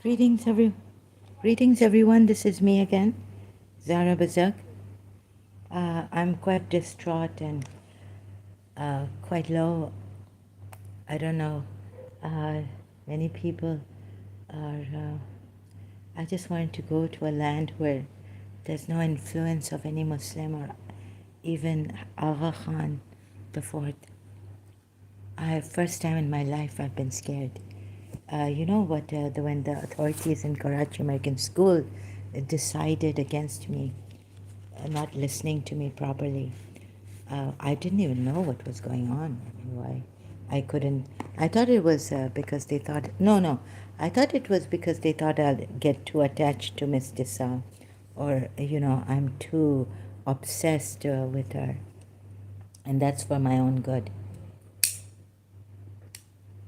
Greetings, greetings, everyone. This is me again, Zara Bazak. I'm quite distraught and quite low. I don't know. Uh, Many people are. I just wanted to go to a land where there's no influence of any Muslim or even Agha Khan the fourth. First time in my life I've been scared. You know what? When the authorities in Karachi American School decided against me, not listening to me properly, I didn't even know what was going on. I mean, why I couldn't. I thought it was because they thought. No. I thought it was because they thought I'll get too attached to Miss Disa, or I'm too obsessed with her, and that's for my own good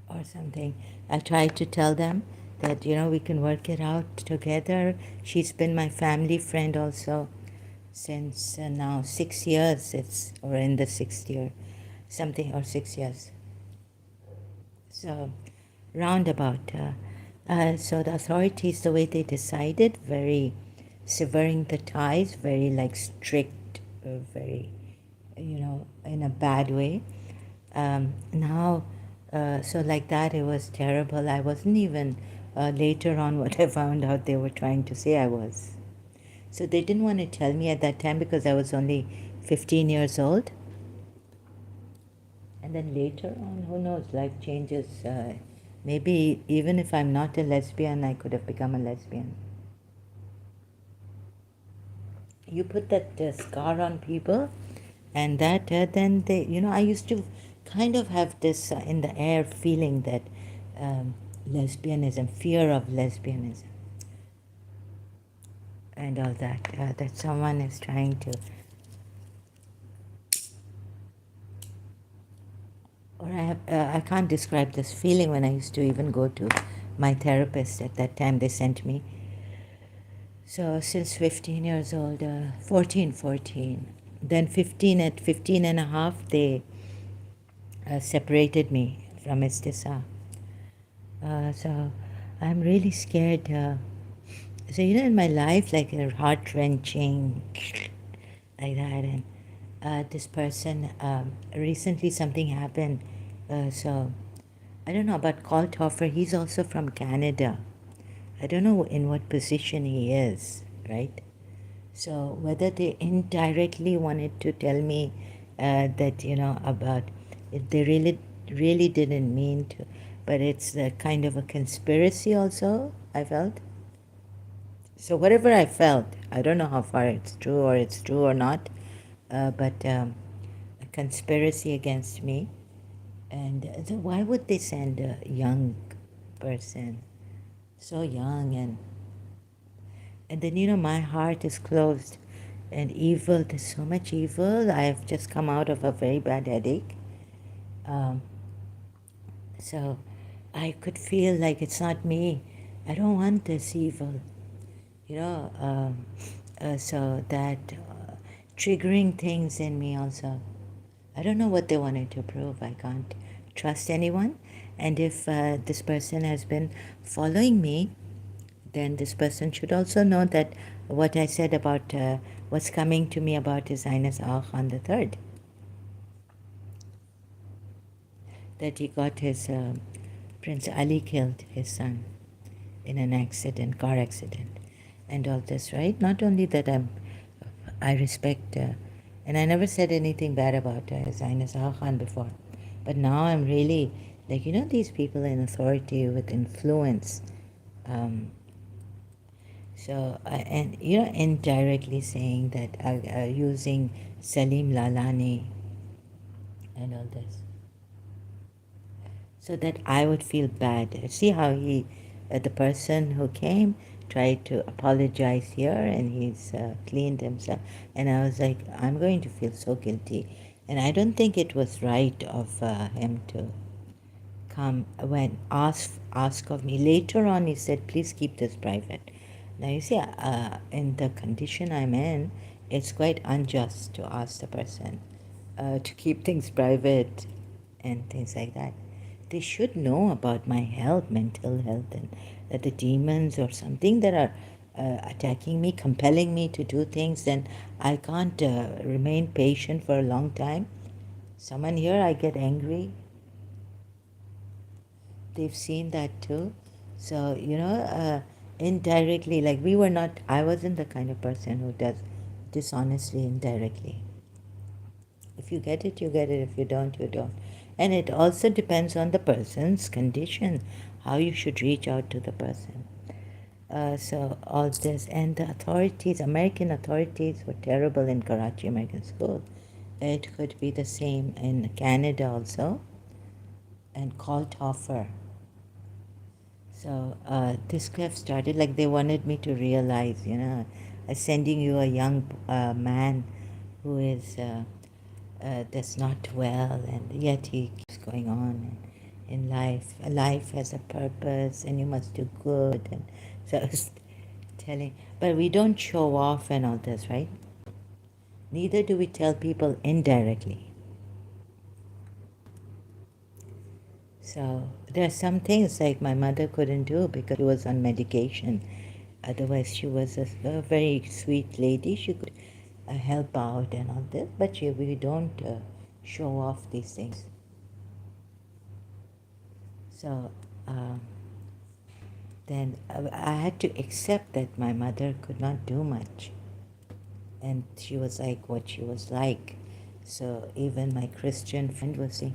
or something. I tried to tell them that we can work it out together. She's been my family friend also since now 6 years. It's or in the sixth year, something or 6 years. So roundabout. So the authorities, the way they decided, very severing the ties, very like strict, very in a bad way. Now, so like that, it was terrible. I wasn't even, later on, what I found out they were trying to say I was. So they didn't want to tell me at that time because I was only 15 years old. And then later on, who knows, life changes. Maybe even if I'm not a lesbian, I could have become a lesbian. You put that scar on people, and that then they, I used to kind of have this in the air feeling that lesbianism, fear of lesbianism, and all that, that someone is trying to, or I can't describe this feeling when I used to even go to my therapist at that time. They sent me. So since 15 years old, 14, then 15, at 15 and a half, they separated me from Istisa. So I'm really scared. So, in my life, like heart wrenching, like that. And this person, recently something happened. So I don't know about Kalthofer. He's also from Canada. I don't know in what position he is, right? So whether they indirectly wanted to tell me that, about it, they really didn't mean to, but it's a kind of a conspiracy also, I felt. So whatever I felt, I don't know how far it's true or not, but a conspiracy against me. And so why would they send a young person, so young, and then my heart is closed, and evil. There's so much evil. I've just come out of a very bad headache, um, so I could feel like it's not me. I don't want this evil, you know. So that triggering things in me also. I don't know what they wanted to prove. I can't trust anyone. And if this person has been following me, then this person should also know that what I said about what's coming to me about His Highness Aga Khan the Third, that he got his Prince Ali killed, his son, in an accident, car accident, and all this, right? Not only that I respect, and I never said anything bad about His Highness Aga Khan before, but now I'm really like, these people in authority with influence. Um, and indirectly saying that using Salim Lalani and all this, so that I would feel bad. See how the person who came, tried to apologize here, and he's cleaned himself. And I was like, I'm going to feel so guilty. And I don't think it was right of him to come when ask of me. Later on, he said, please keep this private. Now, you see, in the condition I'm in, it's quite unjust to ask the person to keep things private and things like that. they should know about my health, mental health, and that the demons or something that are attacking me, compelling me to do things, then I can't remain patient for a long time. Someone here, I get angry. They've seen that too. So, indirectly, like I wasn't the kind of person who does dishonestly indirectly. If you get it, you get it. If you don't, you don't. And it also depends on the person's condition, how you should reach out to the person. So all this, and the authorities, American authorities were terrible in Karachi American School. It could be the same in Canada also, and called Toffer. So this could have started like they wanted me to realize, sending you a young man who is that's not well, and yet he keeps going on in life. Life has a purpose, and you must do good. And so I was telling, but we don't show off and all this, right? Neither do we tell people indirectly. So there are some things like my mother couldn't do because she was on medication. Otherwise, she was a very sweet lady. She could help out and all this, but we don't show off these things. So then I had to accept that my mother could not do much. And she was like what she was like. So even my Christian friend was saying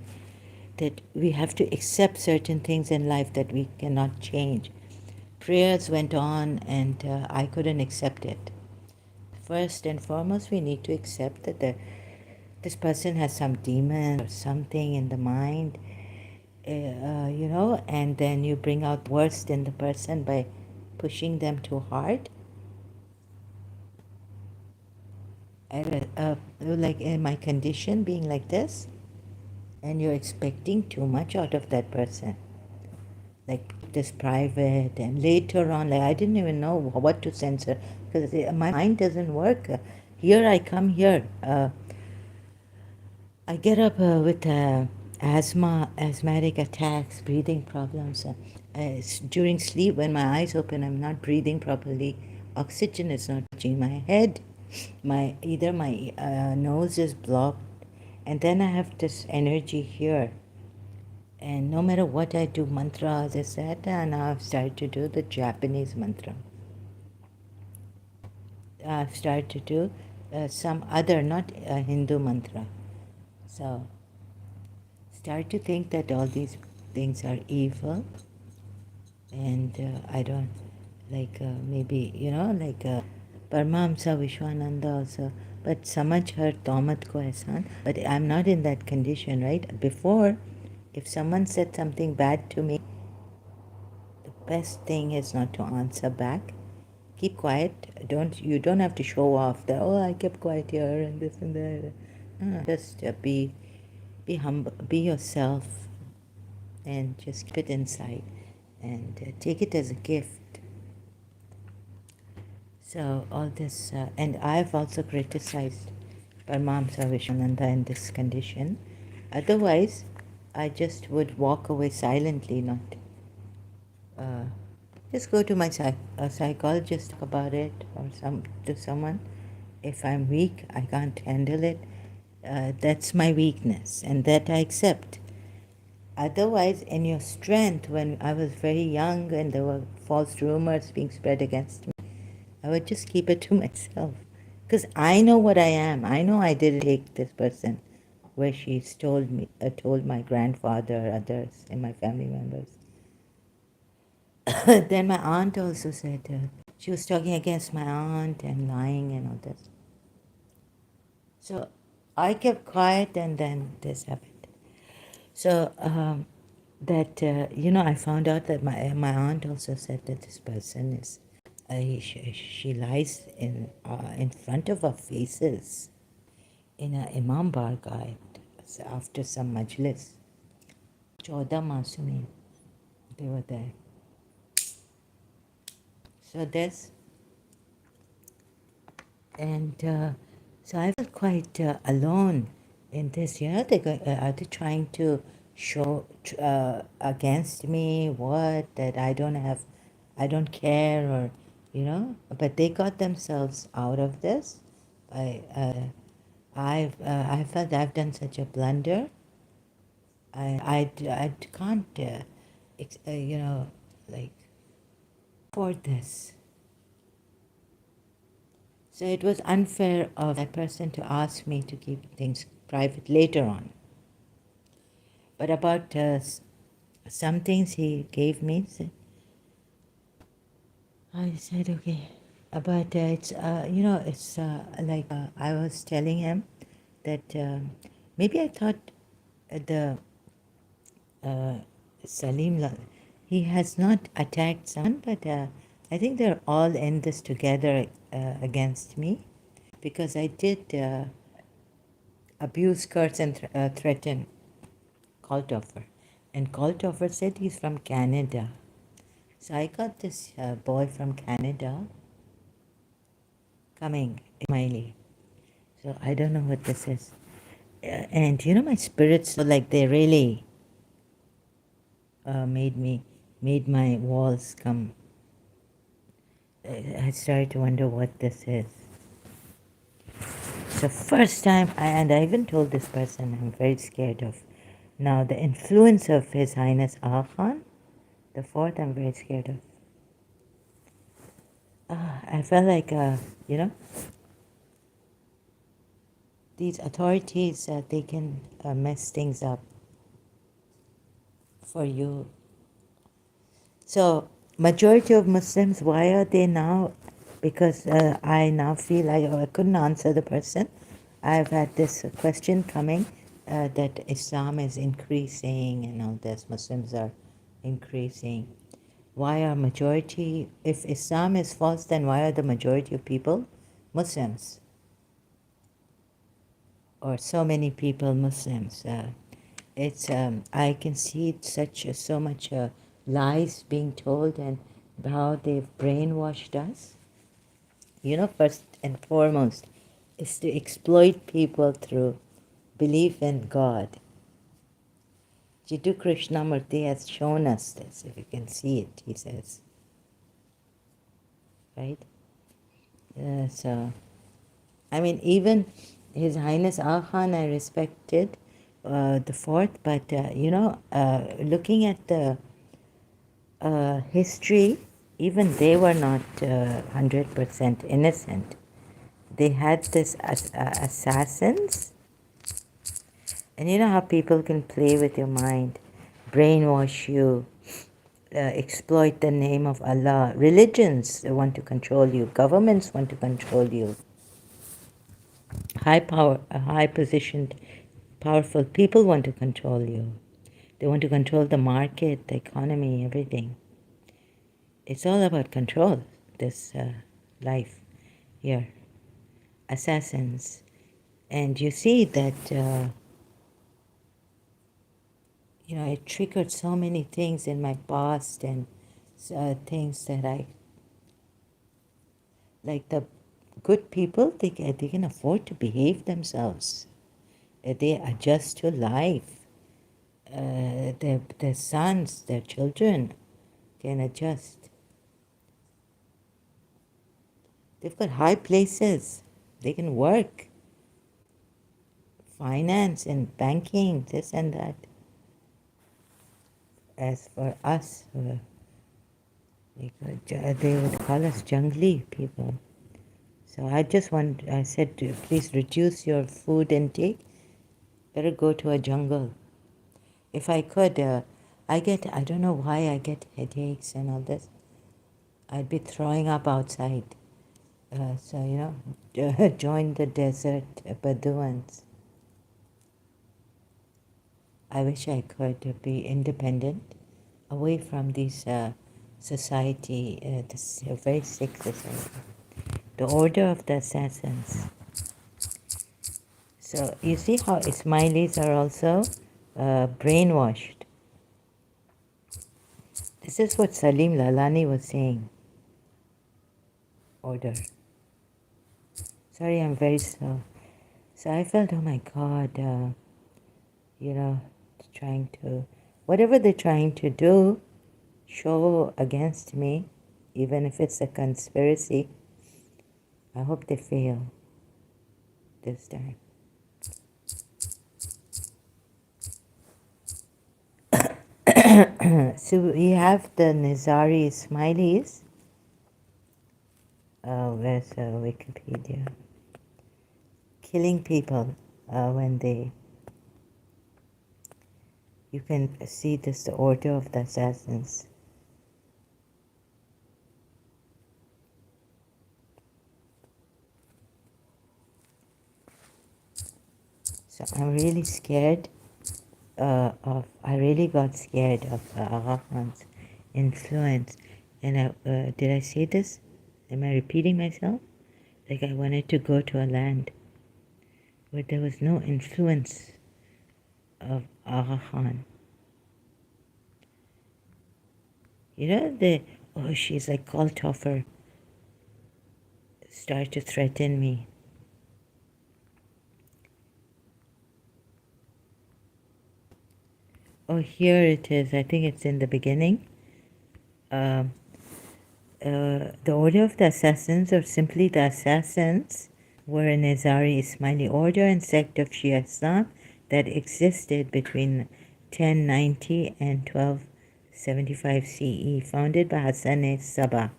that we have to accept certain things in life that we cannot change. Prayers went on, and I couldn't accept it. First and foremost, we need to accept that this person has some demon or something in the mind, and then you bring out worst in the person by pushing them too hard. Like in my condition being like this, and you're expecting too much out of that person. Like this private, and later on, like I didn't even know what to censor because my mind doesn't work. Here I come here. I get up with asthmatic attacks, breathing problems. During sleep, when my eyes open, I'm not breathing properly. Oxygen is not reaching my head. Either my nose is blocked, and then I have this energy here. And no matter what I do, mantras, etc., and now I've started to do the Japanese mantra. I've started to do some other, not a Hindu mantra. So start to think that all these things are evil, and I don't maybe Paramahamsa Vishwananda also. But samajh har tomat ko ehsan. But I'm not in that condition, right? Before, if someone said something bad to me, the best thing is not to answer back. Keep quiet. You don't have to show off that, oh, I kept quiet here and this and that. No, just be humble, be yourself, and just keep it inside, and take it as a gift. So all this, and I've also criticized Paramahamsa Vishwananda in this condition. Otherwise, I just would walk away silently, not just go to my psychologist, talk about it, or to someone. If I'm weak, I can't handle it. That's my weakness, and that I accept. Otherwise, in your strength, when I was very young and there were false rumors being spread against me, I would just keep it to myself. Because I know what I am. I know I didn't take this person where she told my grandfather, others, and my family members. Then my aunt also said she was talking against my aunt and lying and all this. So I kept quiet, and then this happened. So I found out that my aunt also said that this person is she lies in front of our faces in a Imam Bargah after some majlis. 14 Masumin, they were there. So this, and so I felt quite alone in this. Are they trying to show against me, what, that I don't care, or, but they got themselves out of this. I felt I've done such a blunder. I can't, like, afford this. So it was unfair of that person to ask me to keep things private later on. But about some things he gave me, I said, okay. But it's, it's like I was telling him that maybe I thought the uh, Salim, he has not attacked someone, but I think they're all in this together against me, because I did abuse, curse, and threaten Kaltoffer. And Kaltoffer said he's from Canada. So I got this boy from Canada coming, Smiley. So I don't know what this is. And my spirits, so like they really made my walls come. I started to wonder what this is. So first time, and I even told this person I'm very scared of. Now the influence of His Highness Agha, the fourth, I'm very scared of. I felt like, you know, these authorities, they can mess things up for you. So majority of Muslims, why are they now? Because I now feel I couldn't answer the person. I've had this question coming that Islam is increasing and all this, Muslims are increasing. Why are majority, if Islam is false, then why are the majority of people Muslims? Or so many people Muslims? It's I can see it's so much lies being told, and how they've brainwashed us. First and foremost is to exploit people through belief in God. Jiddu Krishnamurti has shown us this. If you can see it, he says, right? So I mean, even His Highness Agha I respected, the fourth, but looking at the history, even they were not 100% innocent. They had this assassins, and you know how people can play with your mind, brainwash you, exploit the name of Allah. Religions want to control you. Governments want to control you. High positioned, powerful people want to control you. They want to control the market, the economy, everything. It's all about control, this life here. Assassins. And you see that, it triggered so many things in my past, and things that like the good people, they can afford to behave themselves. They adjust to life. Their sons, their children can adjust. They've got high places. They can work. Finance and banking, this and that. As for us, they would call us jungly people. So I said, please reduce your food intake. Better go to a jungle. If I could, I don't know why I get headaches and all this. I'd be throwing up outside. So, join the desert Bedouins. I wish I could be independent, away from this society, this very sick society. The Order of the Assassins. So you see how Ismailis are also brainwashed. This is what Salim Lalani was saying. Order. Sorry, I'm very slow. So I felt, oh my God, trying to, whatever they're trying to do, show against me, even if it's a conspiracy, I hope they fail this time. So we have the Nizari Smileys. Where's Wikipedia? Killing people when they. You can see this, the order of the assassins. So I'm really scared I really got scared of Agha Khan's influence. And did I say this? Am I repeating myself? Like I wanted to go to a land where there was no influence of Agha Khan. You know, she's like cult offer start to threaten me. Oh, here it is. I think it's in the beginning. The order of the assassins, or simply the assassins, were a Nizari Ismaili order and sect of Shia Islam that existed between 1090 and 1275 CE, founded by Hassan Sabah.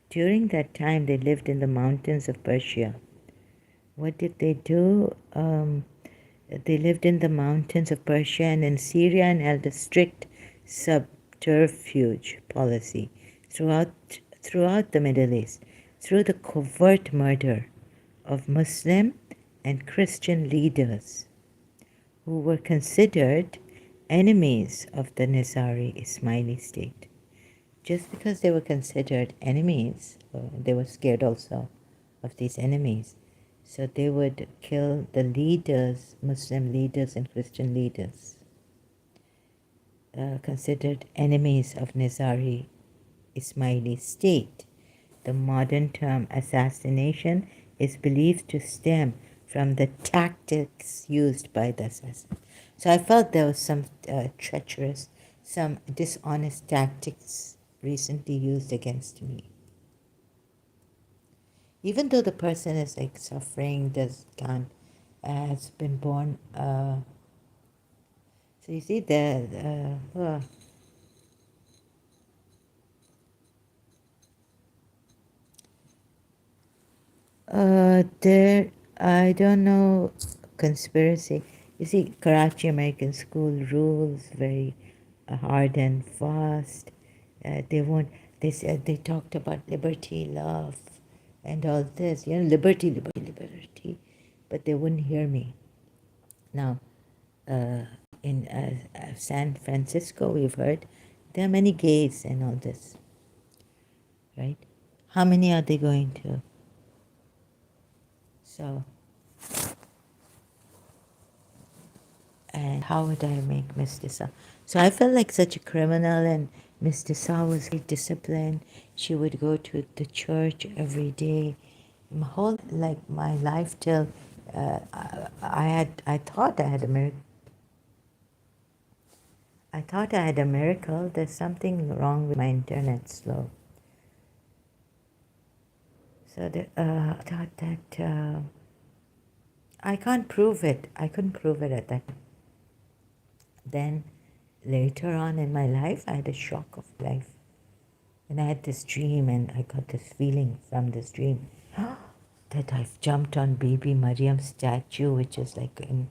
During that time, they lived in the mountains of Persia. What did they do? They lived in the mountains of Persia and in Syria and held a strict subterfuge policy throughout the Middle East, through the covert murder of Muslim and Christian leaders who were considered enemies of the Nizari Ismaili state. Just because they were considered enemies, they were scared also of these enemies. So they would kill the leaders, Muslim leaders and Christian leaders, considered enemies of Nizari Ismaili state. The modern term assassination is believed to stem from the tactics used by the assassin. So I felt there was some treacherous, some dishonest tactics recently used against me. Even though the person is like suffering, has been born. So you see there. There, I don't know, conspiracy. You see, Karachi American school rules very hard and fast. They won't. They said they talked about liberty, love, and all this. You know, liberty, liberty, liberty, but they wouldn't hear me. Now, in San Francisco, we've heard there are many gays and all this, right? How many are they going to? So, and how would I make Miss Disa? So I felt like such a criminal, and Miss Disa was very disciplined. She would go to the church every day. My whole, like my life till I thought I had a miracle. I thought I had a miracle. There's something wrong with my internet slow. So I thought that I can't prove it. I couldn't prove it at that time. Then later on in my life, I had a shock of life. And I had this dream, and I got this feeling from this dream that I've jumped on baby Mariam's statue, which is like in,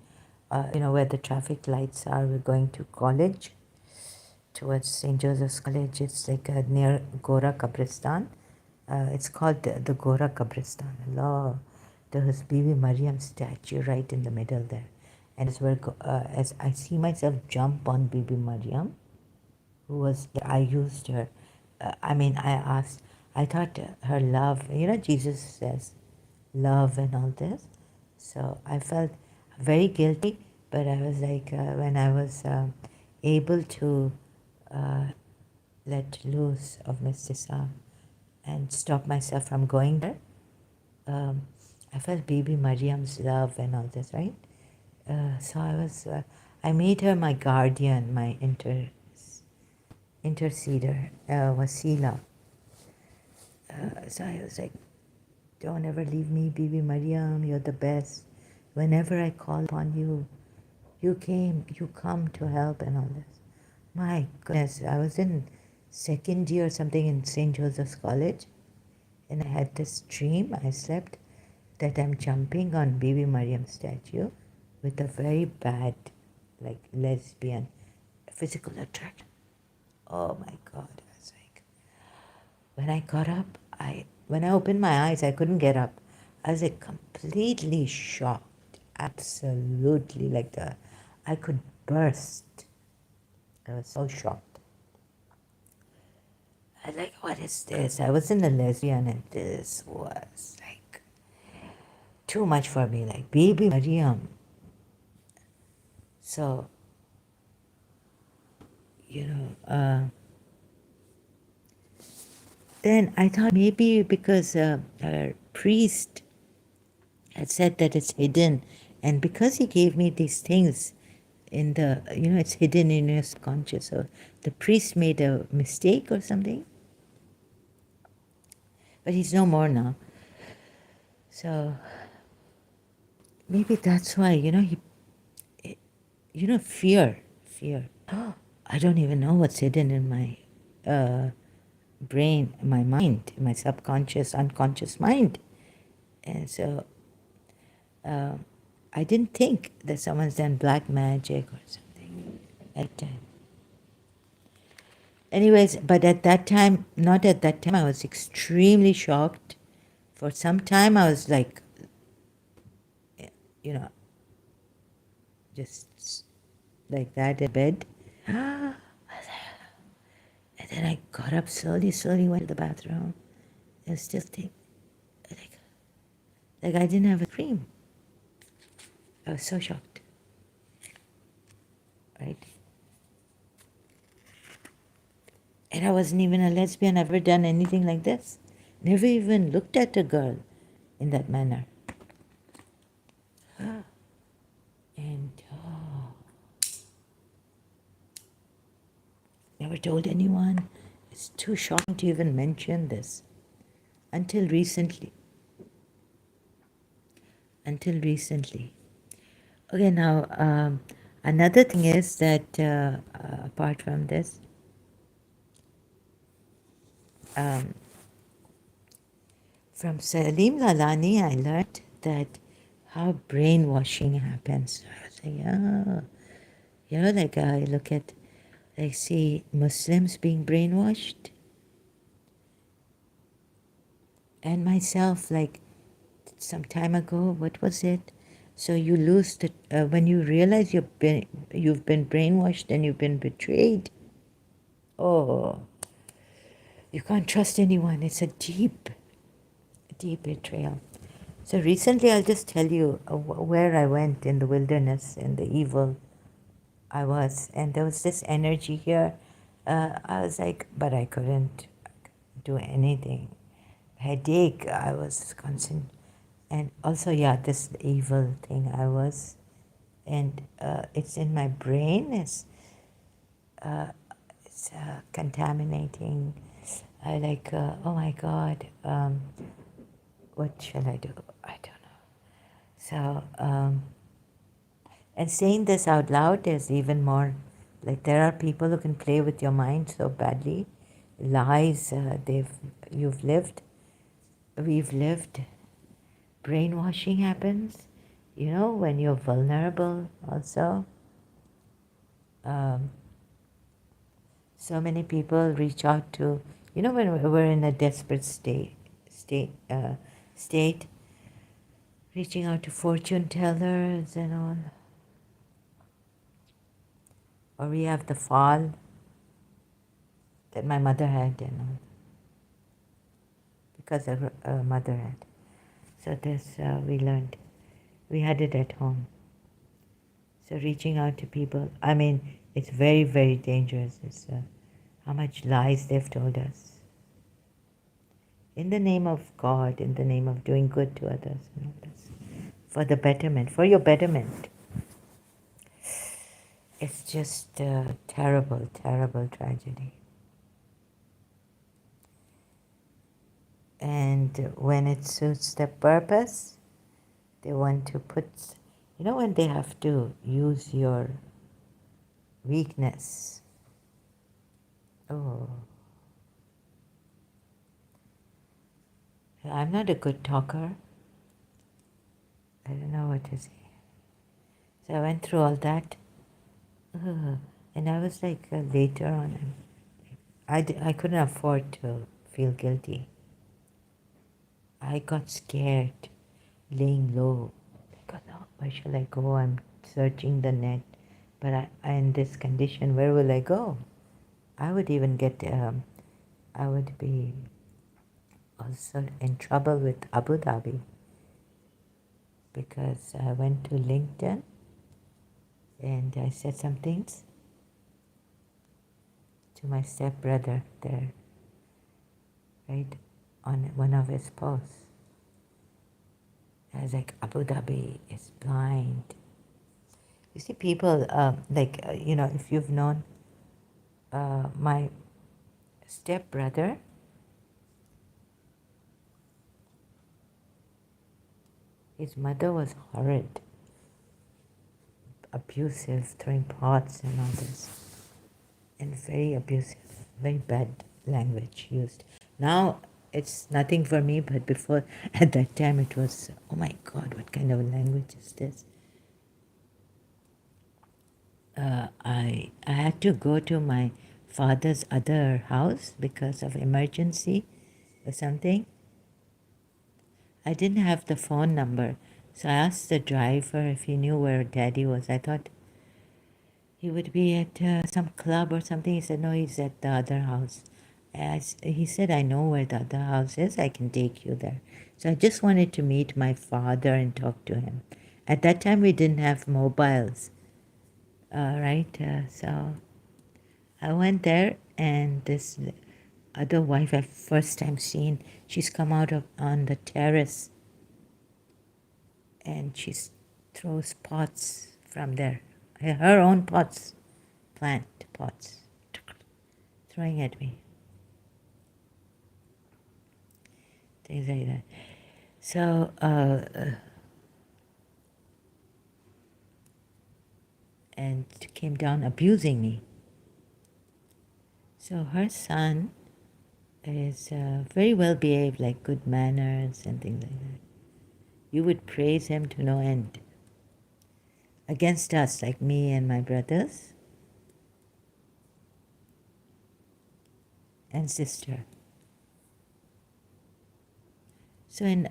where the traffic lights are. We're going to college, towards St. Joseph's College. It's like near Gora Kabristan. It's called the Gora Kabristan. Allah, there's baby Mariam's statue right in the middle there. And as I see myself jump on baby Mariam, I used her. I thought her love, Jesus says love and all this. So I felt very guilty, but I was like, when I was able to let loose of Mr. and stop myself from going there, I felt baby Mariam's love and all this, right? So I made her my guardian, my interceder, wasila. So I was like, don't ever leave me, Bibi Mariam, you're the best. Whenever I call upon you, you come to help and all this. My goodness, I was in second year or something in St. Joseph's College, and I had this dream. I slept that I'm jumping on Bibi Mariam's statue with a very bad, like lesbian, physical attraction. Oh my God, I was like, when I got up, when I opened my eyes, I couldn't get up. I was like completely shocked, absolutely I could burst. I was so shocked. I was like, what is this? I wasn't a lesbian, and this was like too much for me, like Bibi Mariam. So, then I thought maybe because a priest had said that it's hidden, and because he gave me these things in the, it's hidden in your subconscious, so the priest made a mistake or something. But he's no more now. So maybe that's why, fear. I don't even know what's hidden in my brain, my mind, my subconscious, unconscious mind. And so I didn't think that someone's done black magic or something at that time. Anyways, but at that time, not at that time, I was extremely shocked. For some time, I was like, just like that in bed. And then I got up slowly, went to the bathroom, and still think, like I didn't have a dream. I was so shocked, right? And I wasn't even a lesbian, I've never done anything like this. Never even looked at a girl in that manner. And never told anyone. It's too shocking to even mention this. Until recently. Okay, now another thing is that apart from this, from Salim Lalani, I learned that how brainwashing happens. I was like, I see Muslims being brainwashed, and myself, like some time ago, what was it? So you lose the when you realize you've been brainwashed and you've been betrayed. Oh, you can't trust anyone. It's a deep betrayal. So recently, I'll just tell you where I went in the wilderness and the evil I was, and there was this energy here. I was like, but I couldn't do anything. Headache, I was constant, and also this evil thing I was, and it's in my brain. It's contaminating. I like, oh my God, what shall I do? I don't know. So, and saying this out loud is even more, like there are people who can play with your mind so badly. Lies you've lived, we've lived. Brainwashing happens, when you're vulnerable also. So many people reach out to, when we're in a desperate state, reaching out to fortune tellers and all. Or we have the fall that my mother had, because her mother had. So this we learned. We had it at home. So reaching out to people, I mean, it's very, very dangerous. It's how much lies they've told us. In the name of God, in the name of doing good to others, and all this. For the betterment, for your betterment. It's just a terrible, terrible tragedy. And when it suits their purpose, they want to put, when they have to use your weakness. Oh, I'm not a good talker. I don't know what to say. So I went through all that. And I was like, later on, I couldn't afford to feel guilty. I got scared, laying low. Like, oh no, where shall I go? I'm searching the net. But I in this condition, where will I go? I would even get, I would be also in trouble with Abu Dhabi because I went to LinkedIn and I said some things to my stepbrother there, right, on one of his posts. I was like, Abu Dhabi is blind. You see, people, if you've known my stepbrother, his mother was horrid, abusive, throwing pots and all this, and very abusive, very bad language used. Now it's nothing for me, but before, at that time, it was, oh my God, what kind of language is this? I had to go to my father's other house because of emergency or something. I didn't have the phone number, so I asked the driver if he knew where Daddy was. I thought he would be at some club or something. He said, no, he's at the other house. He said, I know where the other house is. I can take you there. So I just wanted to meet my father and talk to him. At that time, we didn't have mobiles, right? So I went there, and this other wife I've first time seen, she's come out on the terrace, and she throws pots from there, her own pots, plant pots, throwing at me, things like that. So and came down abusing me. So her son is very well behaved, like good manners and things like that. You would praise him to no end. Against us, like me and my brothers and sister. So in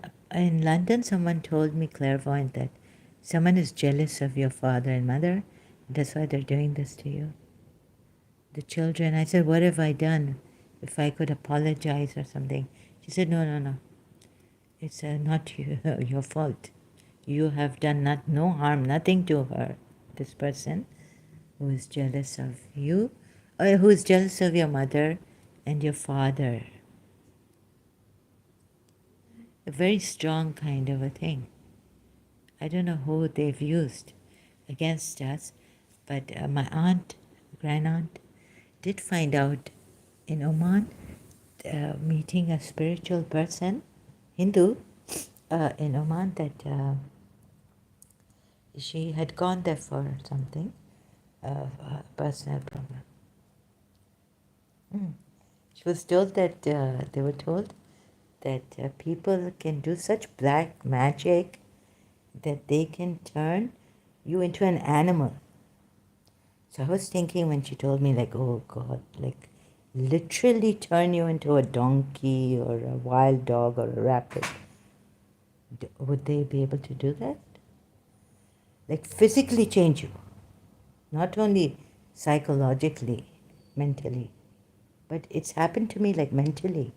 London, someone told me, clairvoyant, that someone is jealous of your father and mother. That's why they're doing this to you. The children. I said, what have I done? If I could apologize or something. She said, no, no, no. It's not your fault. You have done no harm, nothing to her. This person who is jealous of you, or who is jealous of your mother and your father. A very strong kind of a thing. I don't know who they've used against us, but my aunt, grand aunt, did find out in Oman, meeting a spiritual person, Hindu, in Oman, that she had gone there for something, a personal problem. She was told that, they were told that people can do such black magic that they can turn you into an animal. So I was thinking when she told me, like, oh God, like literally turn you into a donkey or a wild dog or a rabbit. Would they be able to do that? Like physically change you, not only psychologically, mentally, but it's happened to me like mentally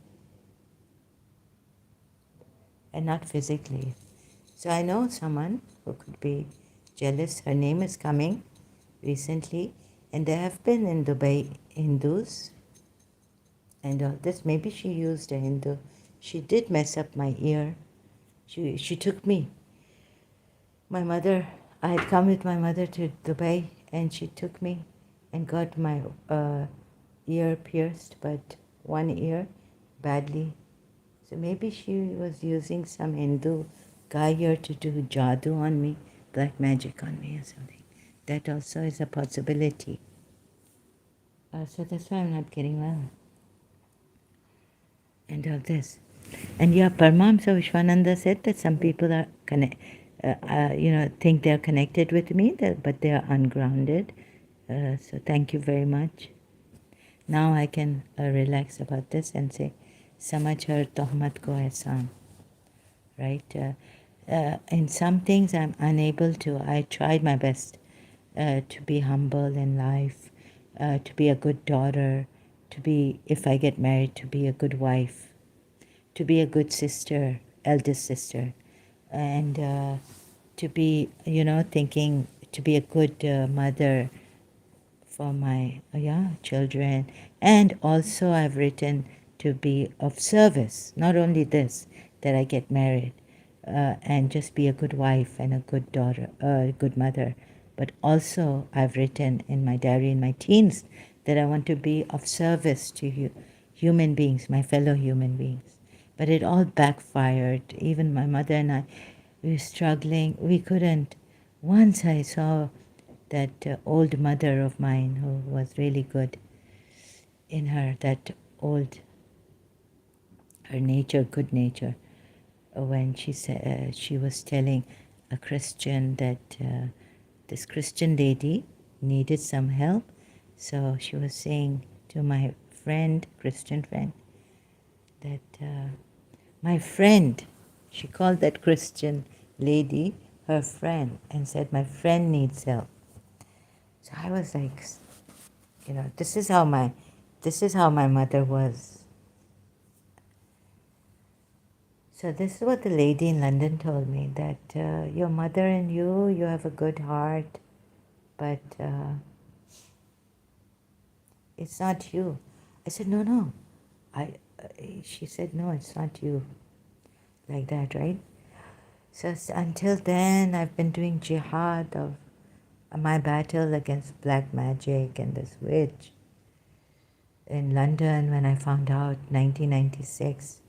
and not physically. So I know someone who could be jealous. Her name is coming recently, and there have been in Dubai Hindus and all this. Maybe she used a Hindu. She did mess up my ear. She took me. My mother, I had come with my mother to Dubai and she took me and got my ear pierced, but one ear badly. So maybe she was using some Hindu guy here to do jadoo on me, black magic on me or something. That also is a possibility. So that's why I'm not getting well. And all this. And yeah, Paramahamsa Vishwananda said that some people are think they're connected with me, but they are ungrounded. So thank you very much. Now I can relax about this and say, Samachar Tohmat Ko Ehsan. Right? In some things I'm unable to. I tried my best to be humble in life, to be a good daughter, to be, if I get married, to be a good wife, to be a good sister, eldest sister, and to be, thinking to be a good mother for my children. And also I've written to be of service, not only this, that I get married and just be a good wife and a good daughter, a good mother, but also I've written in my diary in my teens that I want to be of service to human beings, my fellow human beings. But it all backfired. Even my mother and I, we were struggling. We couldn't. Once I saw that old mother of mine who was really good in her, that old, her nature, good nature, when she said she was telling a Christian that this Christian lady needed some help. So she was saying to my friend, Christian friend, that my friend, she called that Christian lady her friend and said, my friend needs help. So I was like, this is how my mother was. So this is what the lady in London told me, that your mother and you have a good heart, but it's not you. I said, no. She said, no, it's not you. Like that, right? So until then, I've been doing jihad of my battle against black magic and this witch. In London, when I found out, 1996,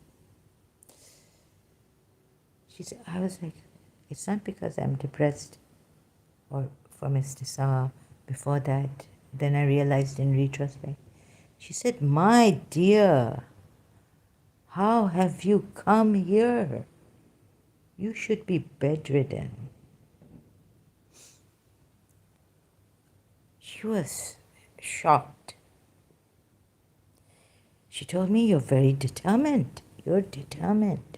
I was like, it's not because I'm depressed or from istisar. Before that, then I realized in retrospect. She said, my dear, how have you come here? You should be bedridden. She was shocked. She told me, you're very determined. You're determined.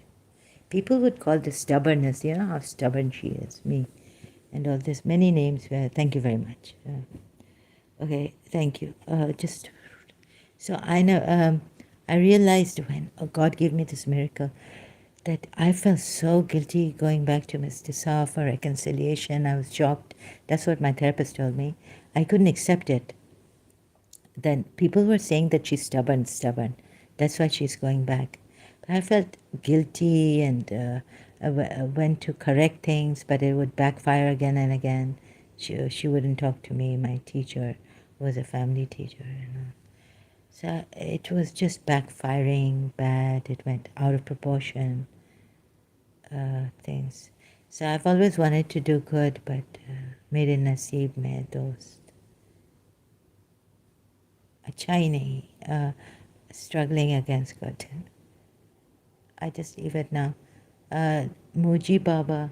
People would call this stubbornness. You know how stubborn she is, me. And all this, many names. Thank you very much. Okay, thank you. So I know, I realized when God gave me this miracle that I felt so guilty going back to Mr. Saw for reconciliation. I was shocked. That's what my therapist told me. I couldn't accept it. Then people were saying that she's stubborn. That's why she's going back. But I felt guilty, and I went to correct things, but it would backfire again and again. She wouldn't talk to me. My teacher was a family teacher. So it was just backfiring bad. It went out of proportion, things. So I've always wanted to do good, but मेरे नसीब में दोस्त अच्छा ही नहीं, struggling against good. I just leave it now. Muji Baba.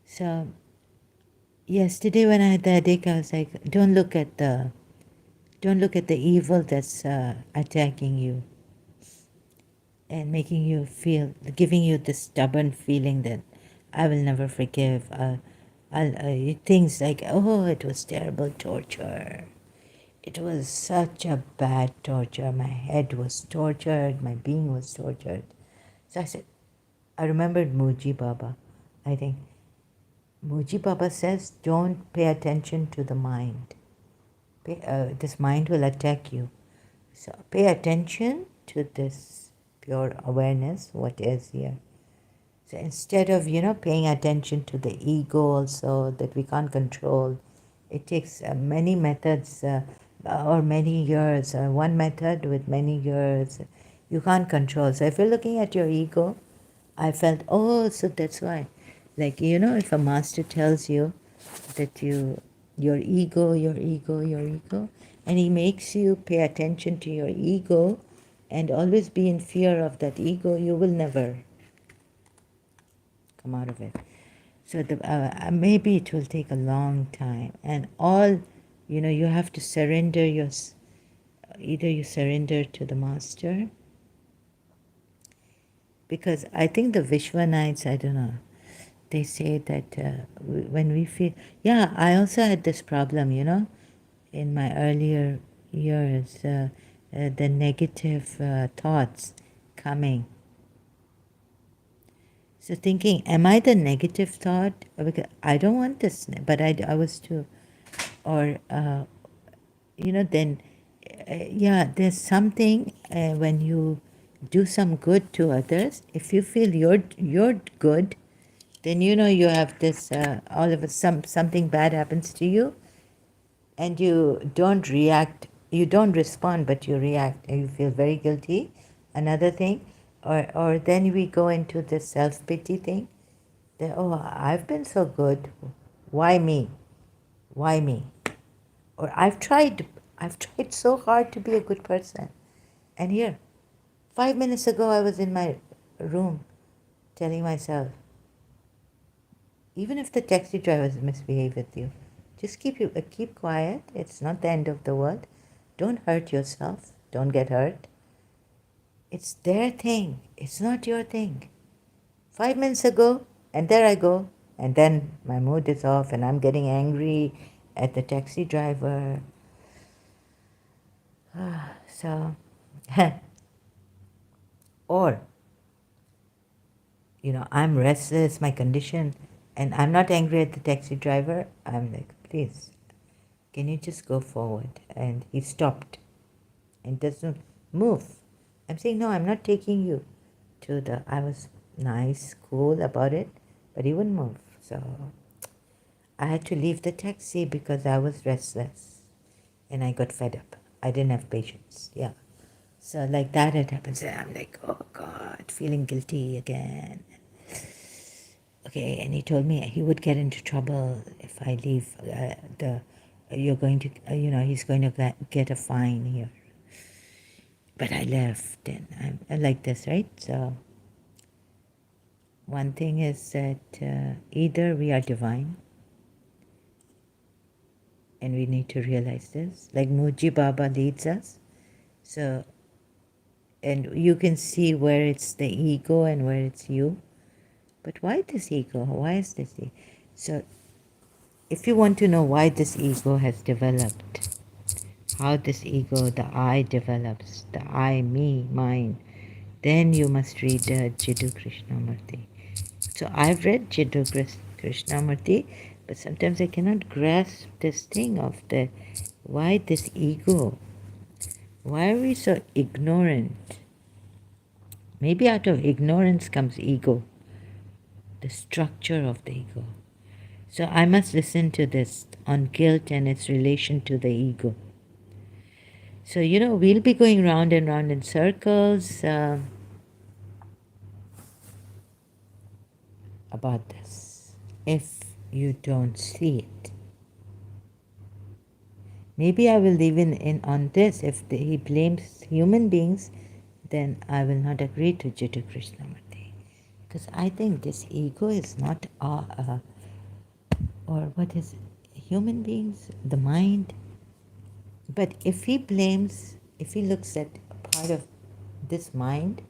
So yesterday when I had the headache, I was like, don't look at the evil that's attacking you and making you feel, giving you this stubborn feeling that I will never forgive. Things like, oh, it was terrible torture. It was such a bad torture. My head was tortured. My being was tortured. So I said, I remembered Muji Baba. I think Muji Baba says, don't pay attention to the mind. This mind will attack you. So pay attention to this pure awareness, what is here. So instead of, paying attention to the ego also that we can't control, It takes many methods or many years, one method with many years. You can't control. So if you're looking at your ego, I felt, oh, so that's why. Like, if a master tells you that your ego, your ego, your ego, and he makes you pay attention to your ego and always be in fear of that ego, you will never come out of it. So maybe it will take a long time, and you have to surrender either you surrender to the master, because I think the Vishwanites, I don't know, they say that when we feel, yeah, I also had this problem, in my earlier years, the negative thoughts coming. So thinking, am I the negative thought? Because I don't want this, but I was too. Or, then, yeah, there's something when you do some good to others, if you feel you're good, then you have this, all of a something bad happens to you, and you don't react, you don't respond, but you react, and you feel very guilty. Another thing, or then we go into this self-pity thing, that, oh, I've been so good, why me? Why me? Or I've tried so hard to be a good person. And here, 5 minutes ago, I was in my room telling myself, even if the taxi drivers misbehave with you, just keep quiet. It's not the end of the world. Don't hurt yourself. Don't get hurt. It's their thing. It's not your thing. 5 minutes ago, and there I go, and then my mood is off, and I'm getting angry at the taxi driver. So, or I'm restless, my condition, and I'm not angry at the taxi driver. I'm like, please, can you just go forward? And he stopped and doesn't move. I'm saying, no, I'm not taking you I was nice, cool about it, but he wouldn't move. So I had to leave the taxi because I was restless and I got fed up. I didn't have patience. Yeah. So like that had happened. And I'm like, oh God, feeling guilty again. Okay, and he told me he would get into trouble if I leave. You're going to, he's going to get a fine here. But I left, and I'm like this, right? So one thing is that either we are divine, and we need to realize this, like Muji Baba leads us. So, and you can see where it's the ego and where it's you. But why this ego? Why is this ego? So, if you want to know why this ego has developed, how this ego, the I develops, the I, me, mine, then you must read Jiddu Krishnamurti. So I've read Jiddu Krishnamurti, but sometimes I cannot grasp this thing of why this ego? Why are we so ignorant? Maybe out of ignorance comes ego, the structure of the ego. So I must listen to this on guilt and its relation to the ego. So, we'll be going round and round in circles about this if you don't see it. Maybe I will leave in on this. If he blames human beings, then I will not agree to Jiddu Krishnamurti. Because I think this ego is not or what is it? Human beings, the mind. But if he looks at a part of this mind,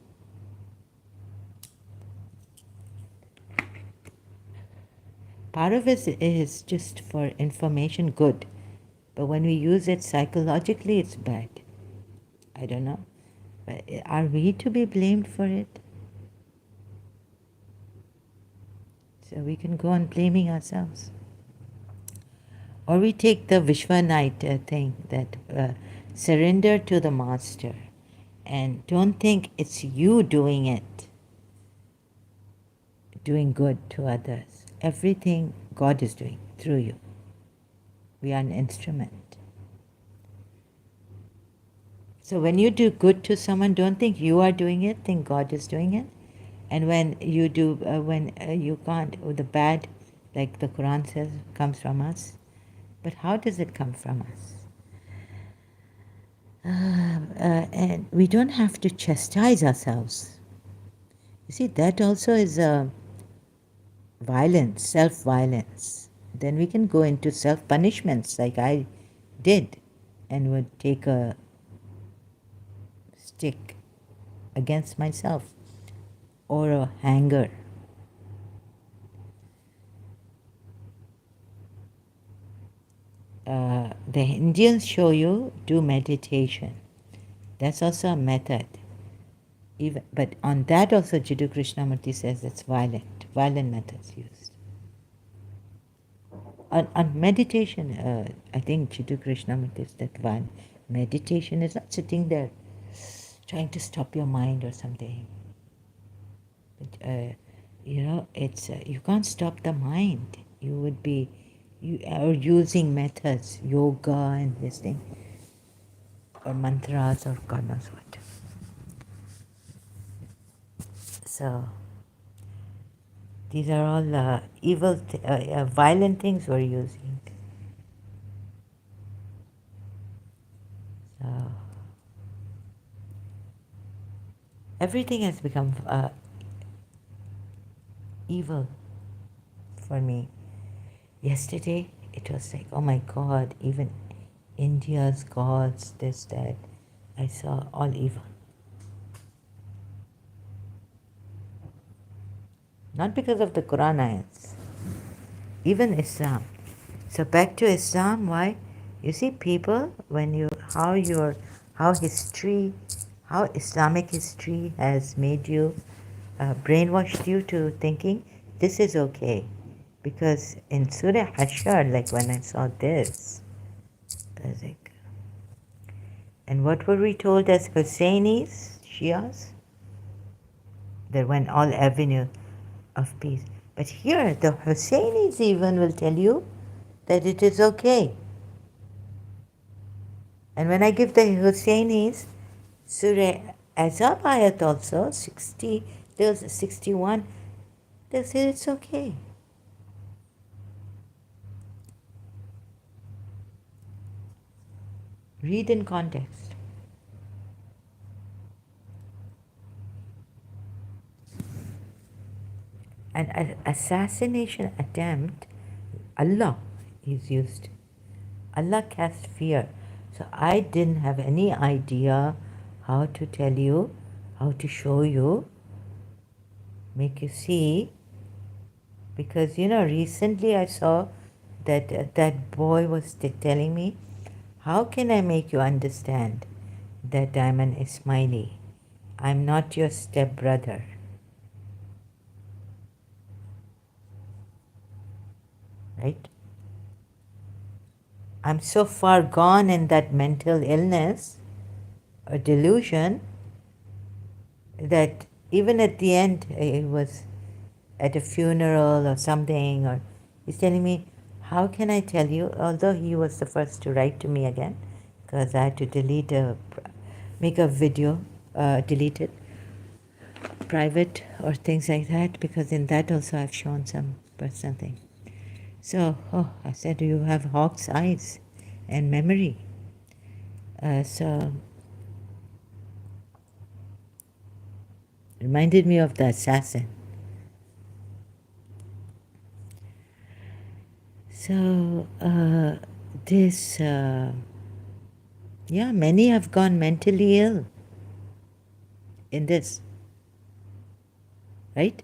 part of it is just for information good. But when we use it psychologically, it's bad. I don't know. But are we to be blamed for it? So we can go on blaming ourselves. Or we take the Vishwanite thing, that surrender to the master. And don't think it's you doing it, doing good to others. Everything God is doing through you. We are an instrument. So when you do good to someone, don't think you are doing it, think God is doing it. And when you do, when you can't, the bad, like the Quran says, comes from us. But how does it come from us? And we don't have to chastise ourselves. You see, that also is a violence, self-violence. Then we can go into self-punishments like I did and would take a stick against myself or a hanger. The Indians show you do meditation. That's also a method. Even, but on that also Jiddu Krishnamurti says it's violent methods used. On meditation, I think Jiddu Krishnamurti says that meditation is not sitting there trying to stop your mind or something. But, it's you can't stop the mind. You would be, you are using methods, yoga and this thing, or mantras or God knows what. So these are all violent things we're using. So everything has become evil for me. Yesterday, it was like, oh my God, even India's gods, this, that. I saw all evil. Not because of the Quran ayats, even Islam. So back to Islam, why? You see, people, how Islamic history has made you, brainwashed you to thinking this is okay. Because in Surah Hashar, like when I saw this, I was like, and what were we told as Husseinis, Shias? They went all avenue of peace. But here, the Husseinis even will tell you that it is okay. And when I give the Husseinis, Surah Azab ayat also, 60, there's 61, they say it's okay. Read in context. An assassination attempt, Allah is used. Allah cast fear. So I didn't have any idea how to tell you, how to show you, make you see. Because, recently I saw that that boy was telling me, how can I make you understand that I'm an Ismaili? I'm not your stepbrother. Right? I'm so far gone in that mental illness or delusion that even at the end, it was at a funeral or something, or he's telling me, how can I tell you? Although he was the first to write to me again, because I had to make a video, delete it, private or things like that, because in that also I've shown some personal thing. So, I said, you have hawk's eyes and memory. So, reminded me of the assassin. So, many have gone mentally ill in this, right?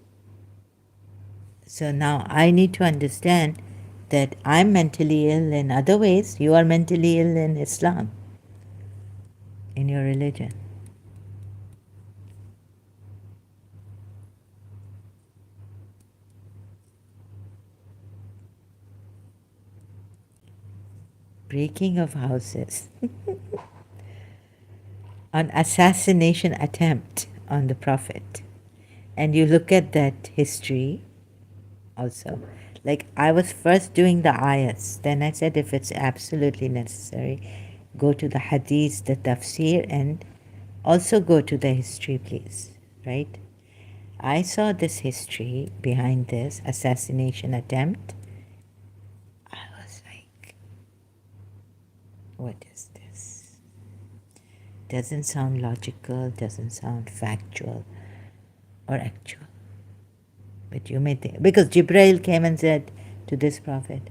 So now I need to understand that I'm mentally ill in other ways. You are mentally ill in Islam, in your religion. Breaking of houses. An assassination attempt on the Prophet. And you look at that history also. Like I was first doing the ayahs, then I said if it's absolutely necessary, go to the hadith, the tafsir, and also go to the history, please. Right? I saw this history behind this assassination attempt. I was like, what is this? Doesn't sound logical, doesn't sound factual or actual. But you may think, because Jibreel came and said to this prophet,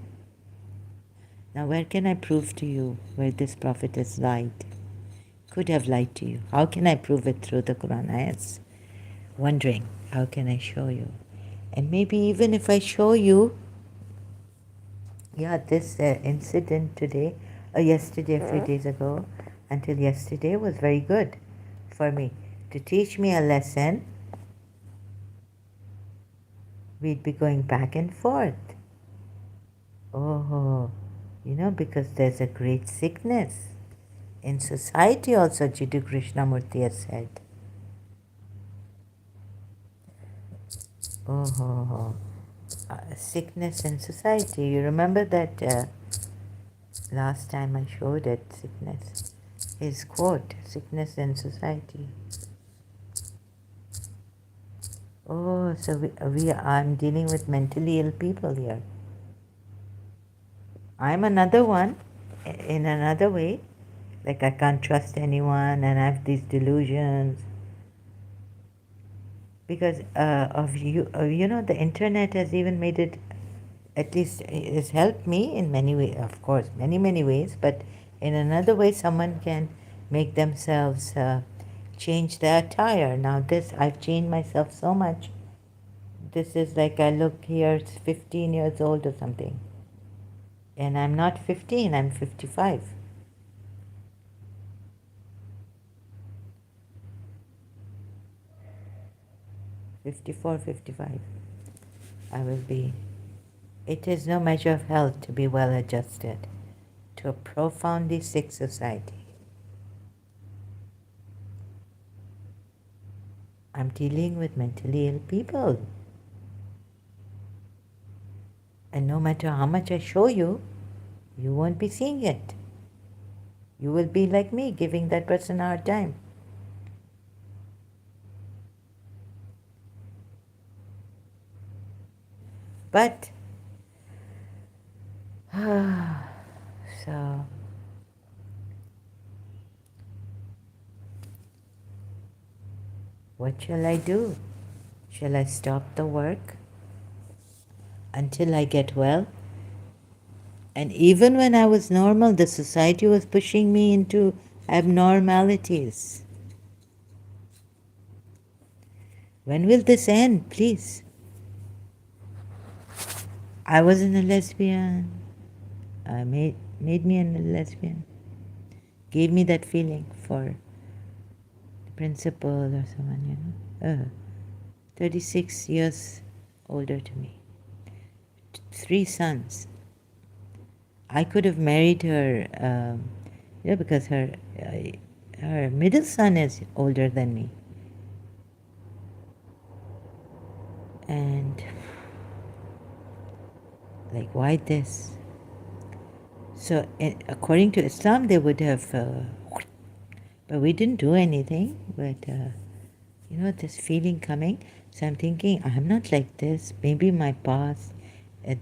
now where can I prove to you where this prophet has lied? Could have lied to you. How can I prove it through the Quran ayats? Wondering, how can I show you? And maybe even if I show you, yeah, this incident today, yesterday, a few days ago, until yesterday was very good for me. To teach me a lesson, we'd be going back and forth. Oh, because there's a great sickness. In society also, Jiddu Krishnamurti has said. Oh, sickness in society. You remember that last time I showed it, sickness. His quote, sickness in society. Oh, so I'm dealing with mentally ill people here. I'm another one, in another way. Like I can't trust anyone and I have these delusions. Because the internet has even made it, at least it has helped me in many ways, of course, many, many ways, but in another way, someone can make themselves change their attire. Now, I've changed myself so much. This is like I look here, it's 15 years old or something. And I'm not 15, I'm 55. '54, 55. I will be. It is no measure of health to be well adjusted to a profoundly sick society. I'm dealing with mentally ill people. And no matter how much I show you, you won't be seeing it. You will be like me, giving that person a hard time. But, so, what shall I do? Shall I stop the work until I get well? And even when I was normal, the society was pushing me into abnormalities. When will this end, please? I wasn't a lesbian. Made me a lesbian. Gave me that feeling for the principal or someone, 36 years older to me. 3 sons. I could have married her, because her middle son is older than me. And like, why this? So, according to Islam, they would have, but we didn't do anything. But, this feeling coming. So I'm thinking, I'm not like this. Maybe my past.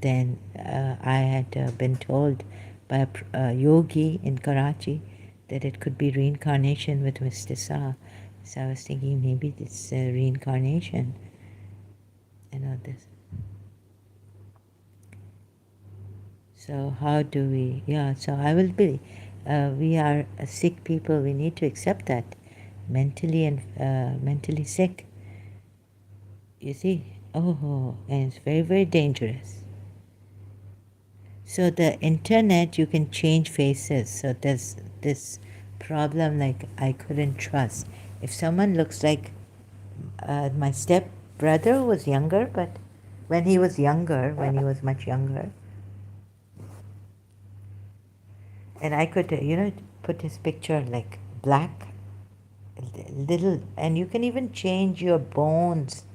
Then I had been told by a yogi in Karachi that it could be reincarnation with Mr. Shah. So I was thinking maybe it's reincarnation and all this. So how do we, so I will be, we are sick people, we need to accept that, mentally and mentally sick. You see, and it's very, very dangerous. So the internet, you can change faces. So there's this problem, like I couldn't trust. If someone looks like my step brother was younger, but when he was much younger, and I could, put his picture like black, little, and you can even change your bones.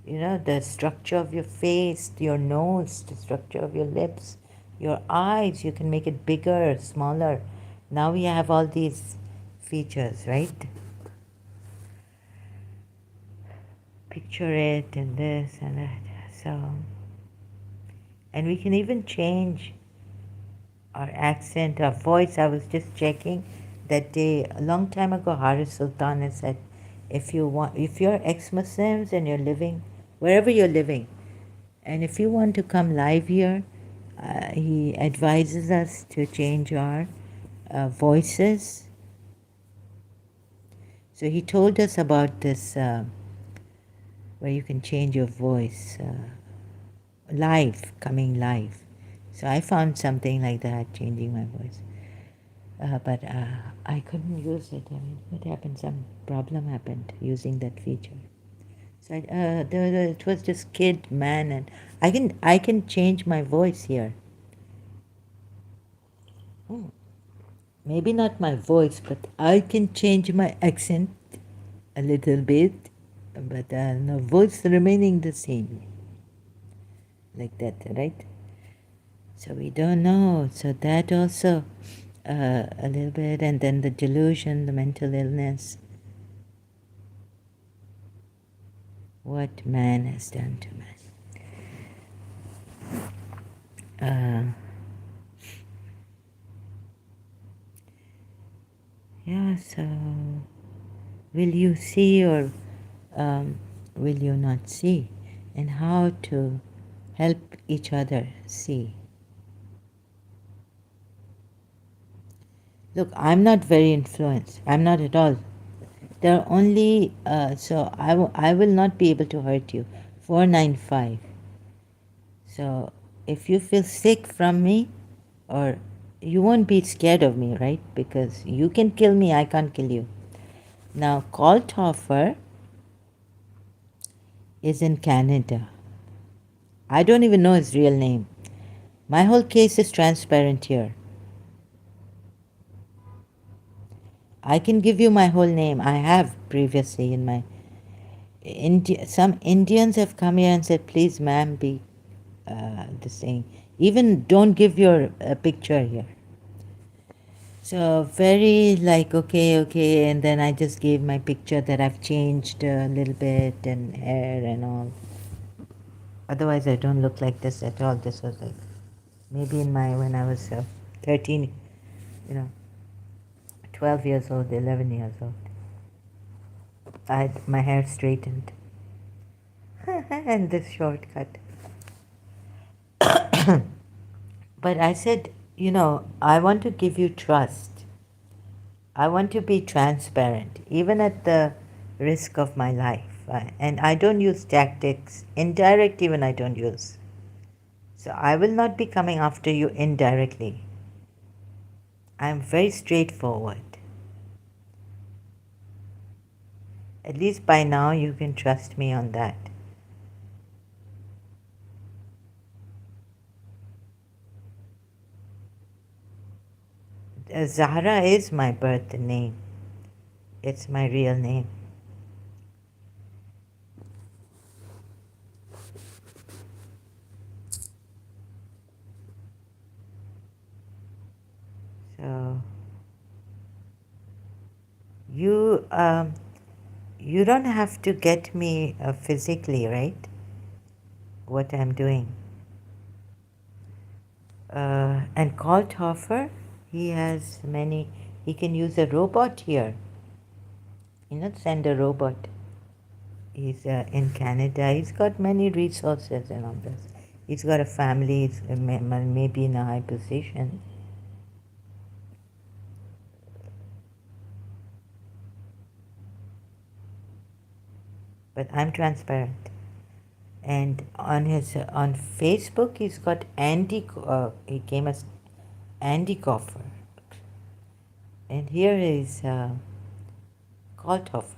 the structure of your face, your nose, the structure of your lips, your eyes. You can make it bigger, smaller. Now we have all these features, right? Picture it and this and that. So, and we can even change our accent, our voice. I was just checking that day a long time ago. Haris Sultan has said, if you're ex-Muslims and you're living wherever you're living, and if you want to come live here, he advises us to change our voices. So he told us about this where you can change your voice live, coming live. So I found something like that, changing my voice. But I couldn't use it. I mean, what happened? Some problem happened using that feature. So it was just kid, man, and I can change my voice here. Maybe not my voice, but I can change my accent a little bit, but the voice remaining the same, like that, right? So we don't know. So that also a little bit, and then the delusion, the mental illness. What man has done to man. Yeah, so will you see or will you not see? And how to help each other see. Look, I'm not very influenced. I'm not at all. There are only, so I will not be able to hurt you. 495. So if you feel sick from me, or you won't be scared of me, right? Because you can kill me, I can't kill you. Now, Call Toffer is in Canada. I don't even know his real name. My whole case is transparent here. I can give you my whole name. I have previously in my some Indians have come here and said, please, ma'am, be the same. Even don't give your picture here. So very like, okay, and then I just gave my picture that I've changed a little bit and hair and all. Otherwise, I don't look like this at all. This was like maybe when I was 13, 12 years old, 11 years old. I had my hair straightened and this shortcut. But I said, I want to give you trust. I want to be transparent, even at the risk of my life. And I don't use tactics. Indirect, even I don't use. So I will not be coming after you indirectly. I'm very straightforward. At least by now you can trust me on that. Zahra is my birth name. It's my real name. So you don't have to get me physically, right? What I'm doing. And Call Toffer, he has many. He can use a robot here. Send a robot. He's in Canada. He's got many resources and all this. He's got a family. He's maybe in a high position. But I'm transparent. And on his on Facebook, he's got Andy. He came as Andy Coffer. And here is Call Toffer.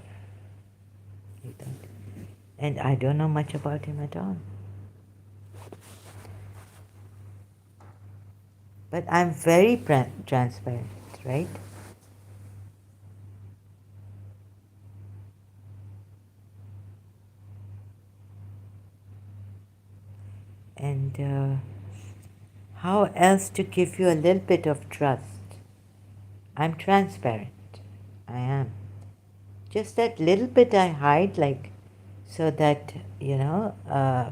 And I don't know much about him at all. But I'm very transparent, right? And how else to give you a little bit of trust? I'm transparent. I am. Just that little bit I hide, like, so that,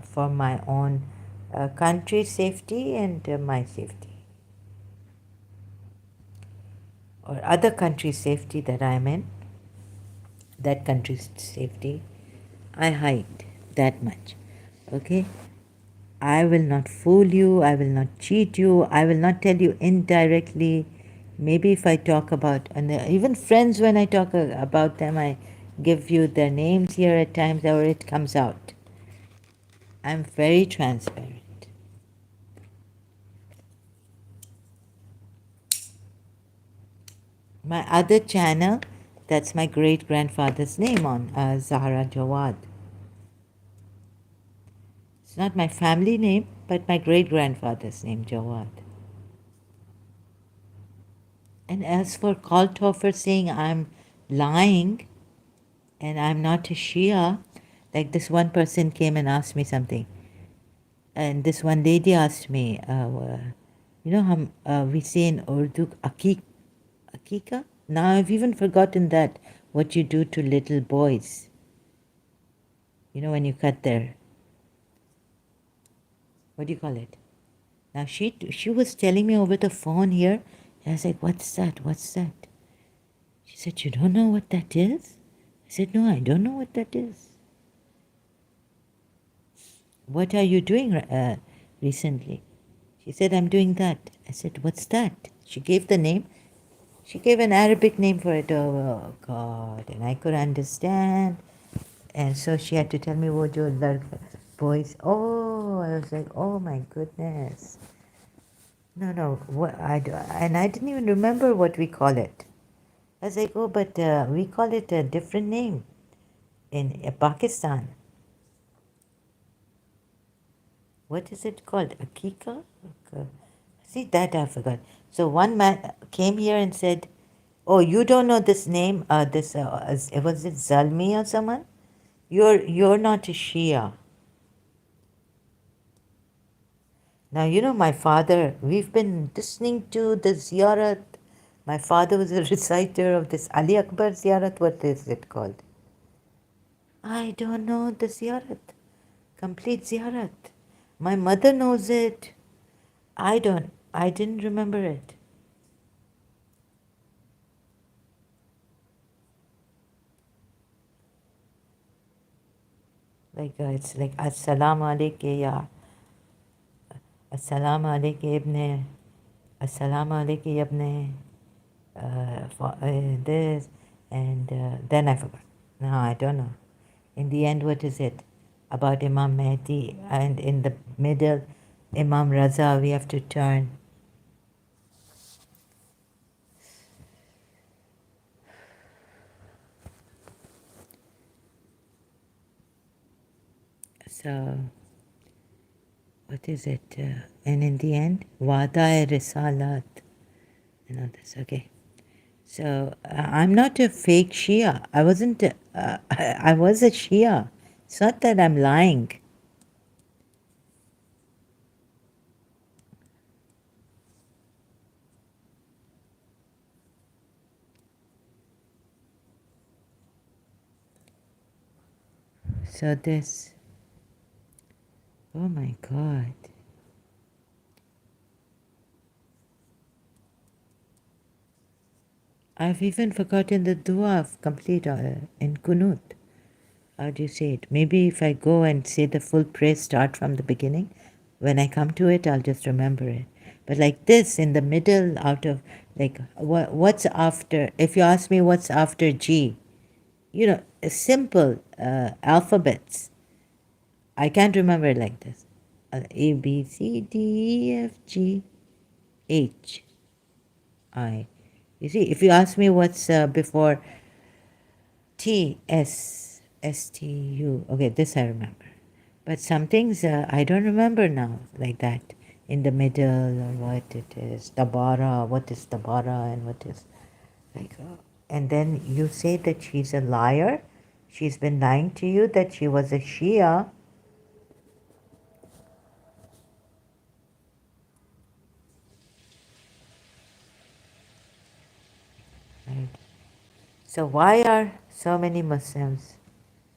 for my own country safety and my safety, or other country's safety that I'm in, that country's safety, I hide that much. Okay? I will not fool you, I will not cheat you, I will not tell you indirectly. Maybe if I talk about, and even friends, when I talk about them, I give you their names here at times, or it comes out. I'm very transparent. My other channel, that's my great grandfather's name on Zahra Jawad. It's not my family name, but my great grandfather's name, Jawad. And as for Kalthofer saying I'm lying and I'm not a Shia, like this one person came and asked me something. And this one lady asked me, you know how we say in Urdu, akika? Now I've even forgotten that, what you do to little boys. You know, when you cut their, what do you call it? Now she was telling me over the phone here. And I was like, what's that? What's that? She said, you don't know what that is? I said, no, I don't know what that is. What are you doing recently? She said, I'm doing that. I said, what's that? She gave the name. She gave an Arabic name for it. Oh, God. And I could understand. And so she had to tell me, what your boys. Oh, I was like, oh, my goodness. No, no. And I didn't even remember what we call it. I was like, oh, but we call it a different name in Pakistan. What is it called? Akika? See, that I forgot. So one man came here and said, oh, you don't know this name? Was it Zalmi or someone? You're not a Shia. Now, you know, my father, we've been listening to the ziyarat. My father was a reciter of this Ali Akbar ziyarat. What is it called? I don't know the ziyarat. Complete ziyarat. My mother knows it. I didn't remember it. Like, it's like, Assalamu alaikum ya, Assalamu alaikum ibn, Assalamu alaikum ibn, this, and then I forgot. No, I don't know. In the end, what is it? About Imam Mehdi, and in the middle, Imam Raza, we have to turn. So, what is it? And in the end, Wada Risalat. You know this, okay. So, I'm not a fake Shia. I wasn't, I was a Shia. It's not that I'm lying. So this, oh my God. I've even forgotten the dua of complete in Kunut. How do you say it? Maybe if I go and say the full praise, start from the beginning, when I come to it, I'll just remember it. But like this, in the middle, out of, like, what's after, if you ask me what's after G, you know, simple alphabets. I can't remember it like this. A, B, C, D, E, F, G, H, I. You see, if you ask me what's before T, S, S, T, U, okay, this I remember. But some things I don't remember now, like that, in the middle, or what it is. Tabara, what is Tabara, and what is, like, and then you say that she's a liar. She's been lying to you that she was a Shia. So why are so many Muslims?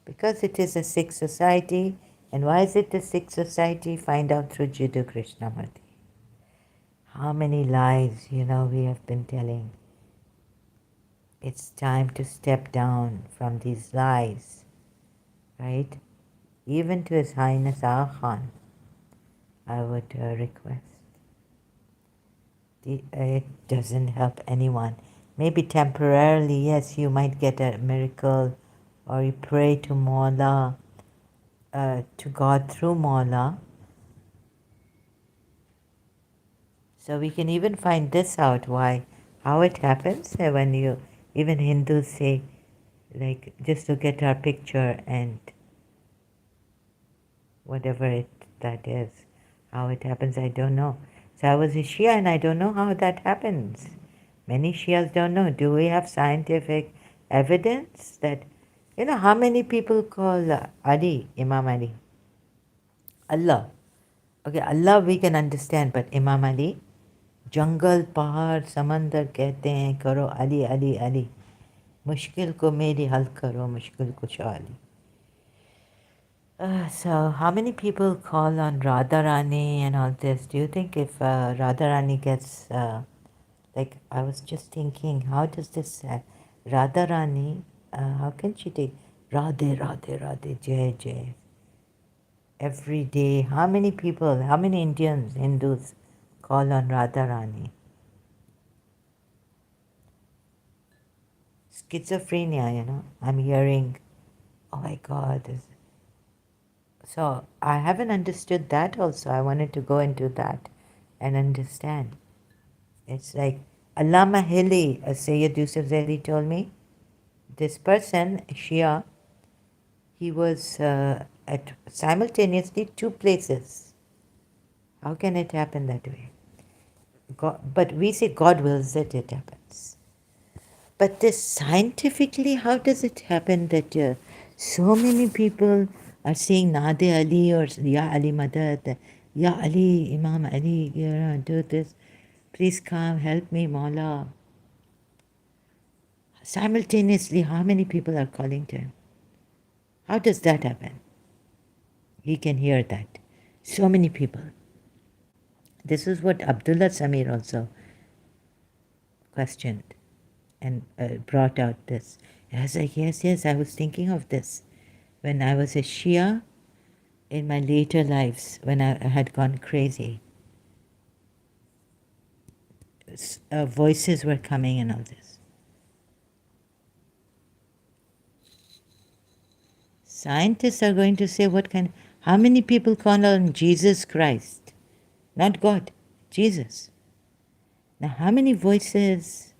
Because it is a Sikh society. And why is it a Sikh society? Find out through Jiddu Krishnamurti. How many lies, we have been telling. It's time to step down from these lies, right? Even to His Highness Agha Khan, I would request. It doesn't help anyone. Maybe temporarily, yes, you might get a miracle, or you pray to Mawla, to God through Mawla. So we can even find this out, how it happens when even Hindus say, like, just look at our picture and whatever that is. How it happens, I don't know. So I was a Shia and I don't know how that happens. Many Shias don't know. Do we have scientific evidence that, how many people call Ali, Imam Ali, Allah? Okay, Allah we can understand, but Imam Ali, जंगल पहाड़ समंदर कहते हैं करो अली अली अली मुश्किल को मेरी हल करो मुश्किल कुशा Ali. So how many people call on Radharani and all this? Do you think if Radharani gets, like I was just thinking, how does this Radharani, how can she take Radhe Radhe Radhe Jai Jai every day? How many people, how many Indians, Hindus call on Radharani? Schizophrenia, I'm hearing, oh my God. So I haven't understood that also. I wanted to go into that and understand. It's like Allama Hili, Sayyid Yusuf Zaidi told me, this person, Shia, he was at simultaneously two places. How can it happen that way? But we say God wills it, it happens. But this scientifically, how does it happen that so many people are saying Nade Ali or Ya Ali Madad, Ya Ali, Imam Ali, do this. Please come, help me, Mawla. Simultaneously, how many people are calling to him? How does that happen? He can hear that. So many people. This is what Abdullah Samir also questioned and brought out this. I was like, yes, I was thinking of this. When I was a Shia in my later lives, when I had gone crazy, voices were coming and all this. Scientists are going to say, how many people call on Jesus Christ? Not God, Jesus. Now, how many voices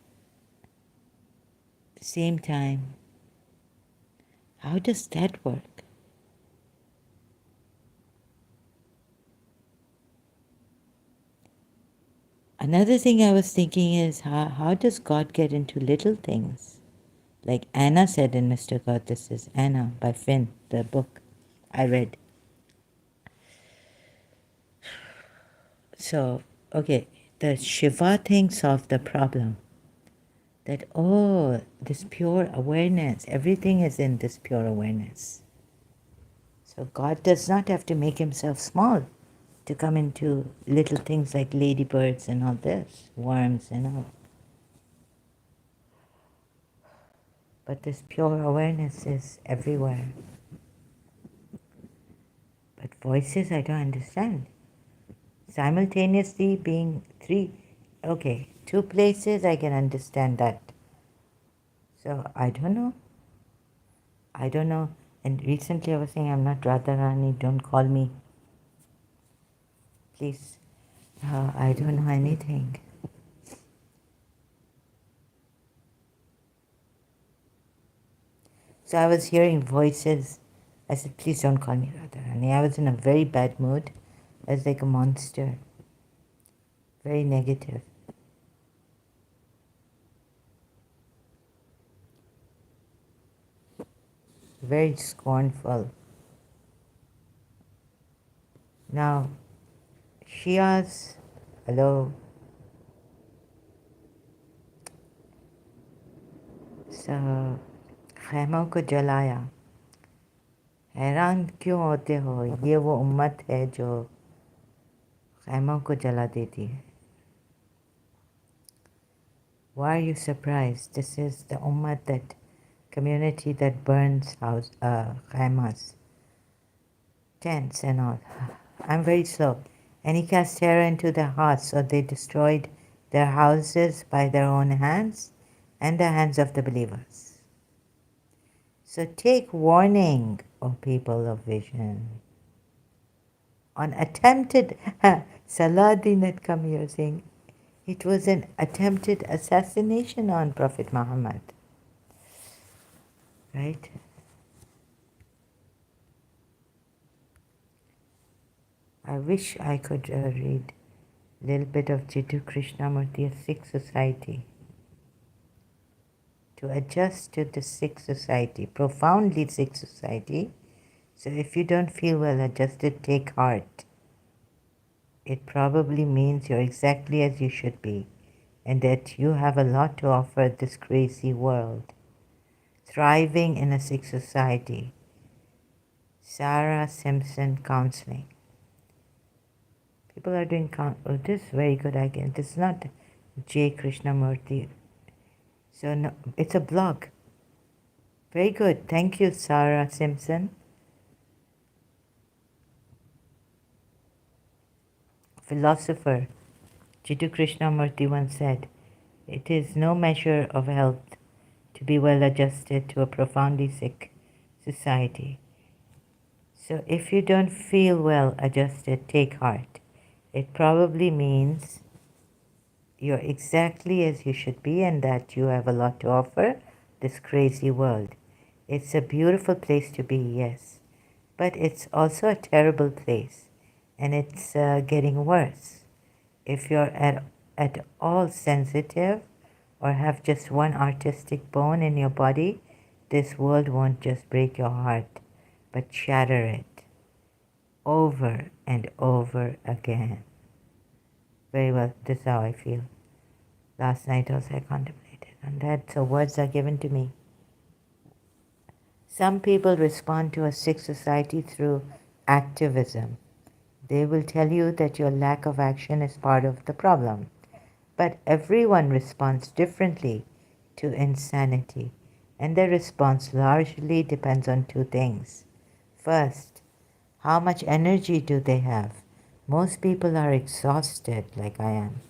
at the same time? How does that work? Another thing I was thinking is, how does God get into little things? Like Anna said in Mr. God, this is Anna by Finn, the book I read. So, okay, the Shiva thing solved the problem. That, this pure awareness, everything is in this pure awareness. So God does not have to make himself small to come into little things like ladybirds and all this, worms and all. But this pure awareness is everywhere. But voices, I don't understand. Simultaneously being two places, I can understand that. So I don't know. And recently I was saying, I'm not Radharani, don't call me. Please. I don't know anything. So I was hearing voices. I said, please don't call me Radharani. I was in a very bad mood. I was like a monster. Very negative. Very scornful. Now, Shias, hello. So, खैमों को जलाया, हैरान क्यों होते हो, ये वो उम्मत है जो खैमों को जला देती है. Why are you surprised? This is the ummah, that community that burns khaimas, tents and all. I'm very slow. And he cast terror into their hearts, so they destroyed their houses by their own hands and the hands of the believers. So take warning, O people of vision. On attempted, Saladin had come here saying, it was an attempted assassination on Prophet Muhammad. Right? I wish I could read a little bit of Jiddu Krishnamurti, A Sikh Society. To adjust to the Sikh society, profoundly Sikh society. So if you don't feel well adjusted, take heart. It probably means you're exactly as you should be, and that you have a lot to offer this crazy world. Thriving in a Sikh society. Sarah Simpson Counseling. People are doing this is very good. This is not J. Krishnamurti. So no, it's a blog. Very good. Thank you, Sarah Simpson. Philosopher Jiddu Krishnamurti once said, "It is no measure of health to be well adjusted to a profoundly sick society." So if you don't feel well adjusted, take heart. It probably means you're exactly as you should be and that you have a lot to offer this crazy world. It's a beautiful place to be, yes, but it's also a terrible place, and it's getting worse. If you're at all sensitive or have just one artistic bone in your body, this world won't just break your heart, but shatter it over and over again. Very well, this is how I feel. Last night also I contemplated on that, so words are given to me. Some people respond to a sick society through activism. They will tell you that your lack of action is part of the problem. But everyone responds differently to insanity, and their response largely depends on two things. First, how much energy do they have? Most people are exhausted, like I am.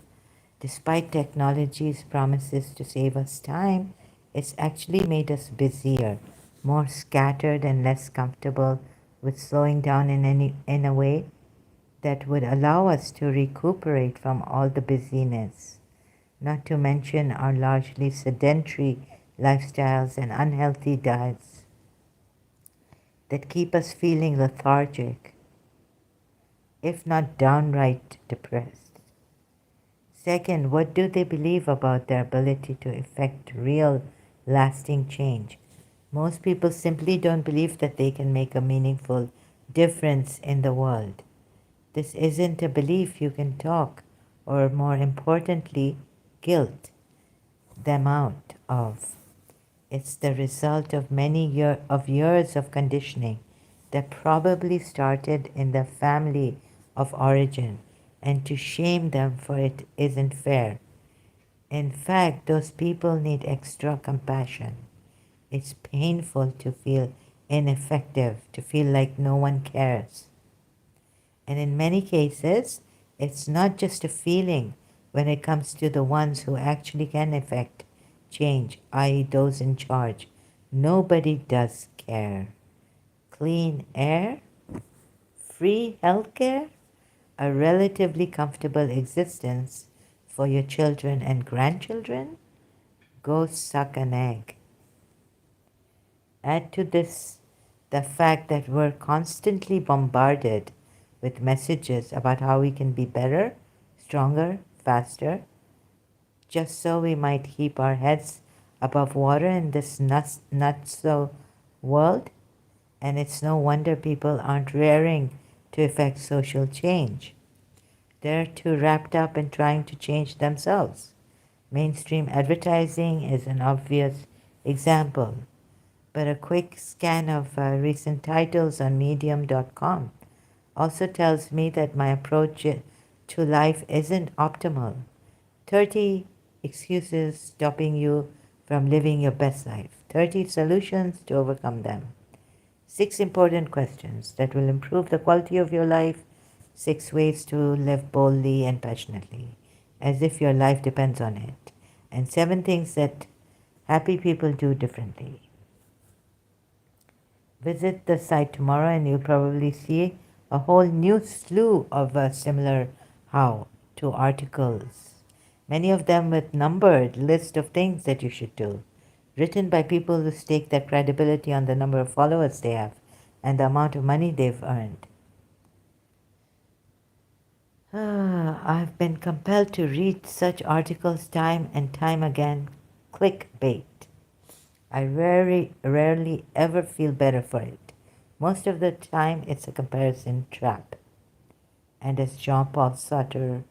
Despite technology's promises to save us time, it's actually made us busier, more scattered and less comfortable with slowing down in a way that would allow us to recuperate from all the busyness, not to mention our largely sedentary lifestyles and unhealthy diets that keep us feeling lethargic, if not downright depressed. Second, what do they believe about their ability to effect real, lasting change? Most people simply don't believe that they can make a meaningful difference in the world. This isn't a belief you can talk, or more importantly, guilt them out of. It's the result of many years of conditioning that probably started in the family of origin, and to shame them for it isn't fair. In fact, those people need extra compassion. It's painful to feel ineffective, to feel like no one cares. And in many cases, it's not just a feeling when it comes to the ones who actually can effect change, i.e., those in charge. Nobody does care. Clean air, free healthcare, a relatively comfortable existence for your children and grandchildren? Go suck an egg. Add to this the fact that we're constantly bombarded with messages about how we can be better, stronger, faster, just so we might keep our heads above water in this not so world. And it's no wonder people aren't raring to effect social change. They're too wrapped up in trying to change themselves. Mainstream advertising is an obvious example, but a quick scan of recent titles on medium.com also tells me that my approach to life isn't optimal. 30 excuses stopping you from living your best life, 30 solutions to overcome them, 6 important questions that will improve the quality of your life, 6 ways to live boldly and passionately, as if your life depends on it, and 7 things that happy people do differently. Visit the site tomorrow and you'll probably see a whole new slew of similar how to articles, many of them with numbered list of things that you should do, written by people who stake their credibility on the number of followers they have and the amount of money they've earned. I've been compelled to read such articles time and time again. Clickbait. I rarely ever feel better for it. Most of the time, it's a comparison trap. And as Jean-Paul Sartre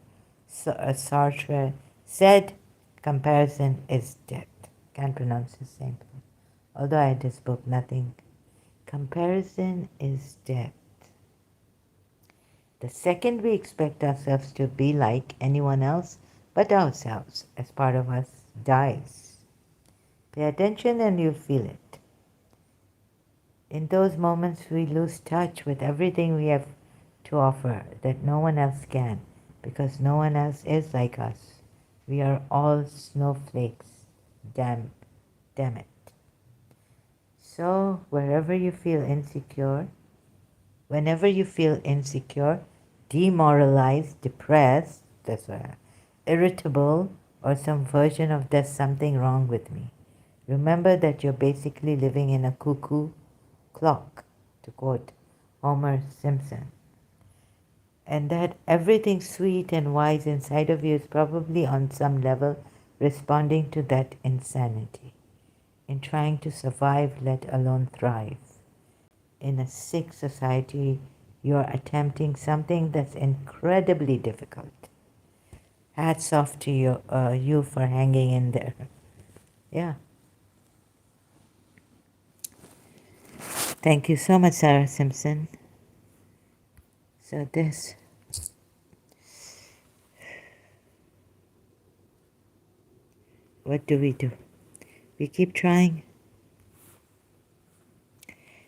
said, comparison is death. Can't pronounce his name. Although I had his book, nothing. Comparison is death. The second we expect ourselves to be like anyone else but ourselves, as part of us dies. Pay attention and you'll feel it. In those moments, we lose touch with everything we have to offer that no one else can, because no one else is like us. We are all snowflakes. Damn it. So, whenever you feel insecure, demoralized, depressed, irritable, or some version of there's something wrong with me, remember that you're basically living in a cuckoo clock, to quote Homer Simpson, and that everything sweet and wise inside of you is probably on some level responding to that insanity in trying to survive, let alone thrive. In a sick society, you're attempting something that's incredibly difficult. Hats off to you for hanging in there. Yeah. Thank you so much, Sarah Simpson. So what do? We keep trying.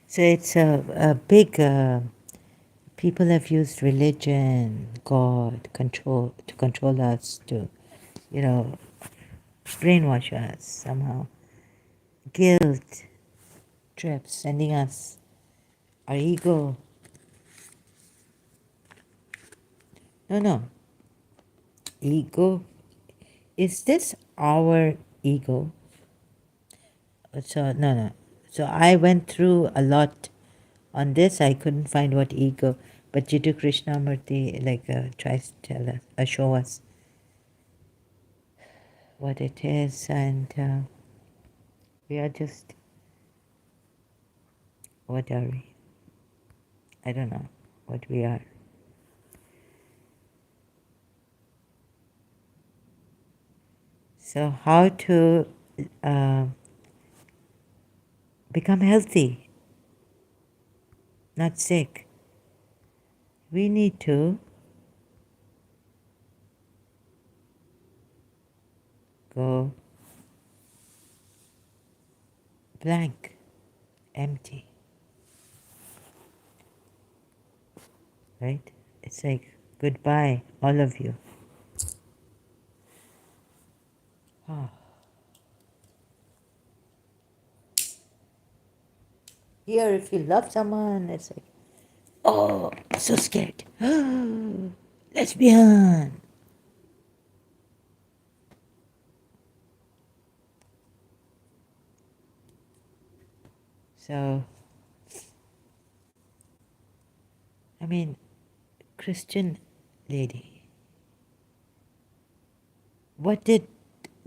So it's a big, people have used religion, God, to control us, to, brainwash us somehow. Guilt trips, sending us our ego. No. Ego. Is this our ego? So, no. So I went through a lot on this. I couldn't find what ego, but Jiddu Krishnamurti tries to tell us, show us what it is, and we are just, what are we? I don't know what we are. So how to become healthy, not sick? We need to go blank, empty, right? It's like, goodbye, all of you. Oh. Here, if you love someone, it's like, oh, so scared. Lesbian. So, I mean, Christian lady. What did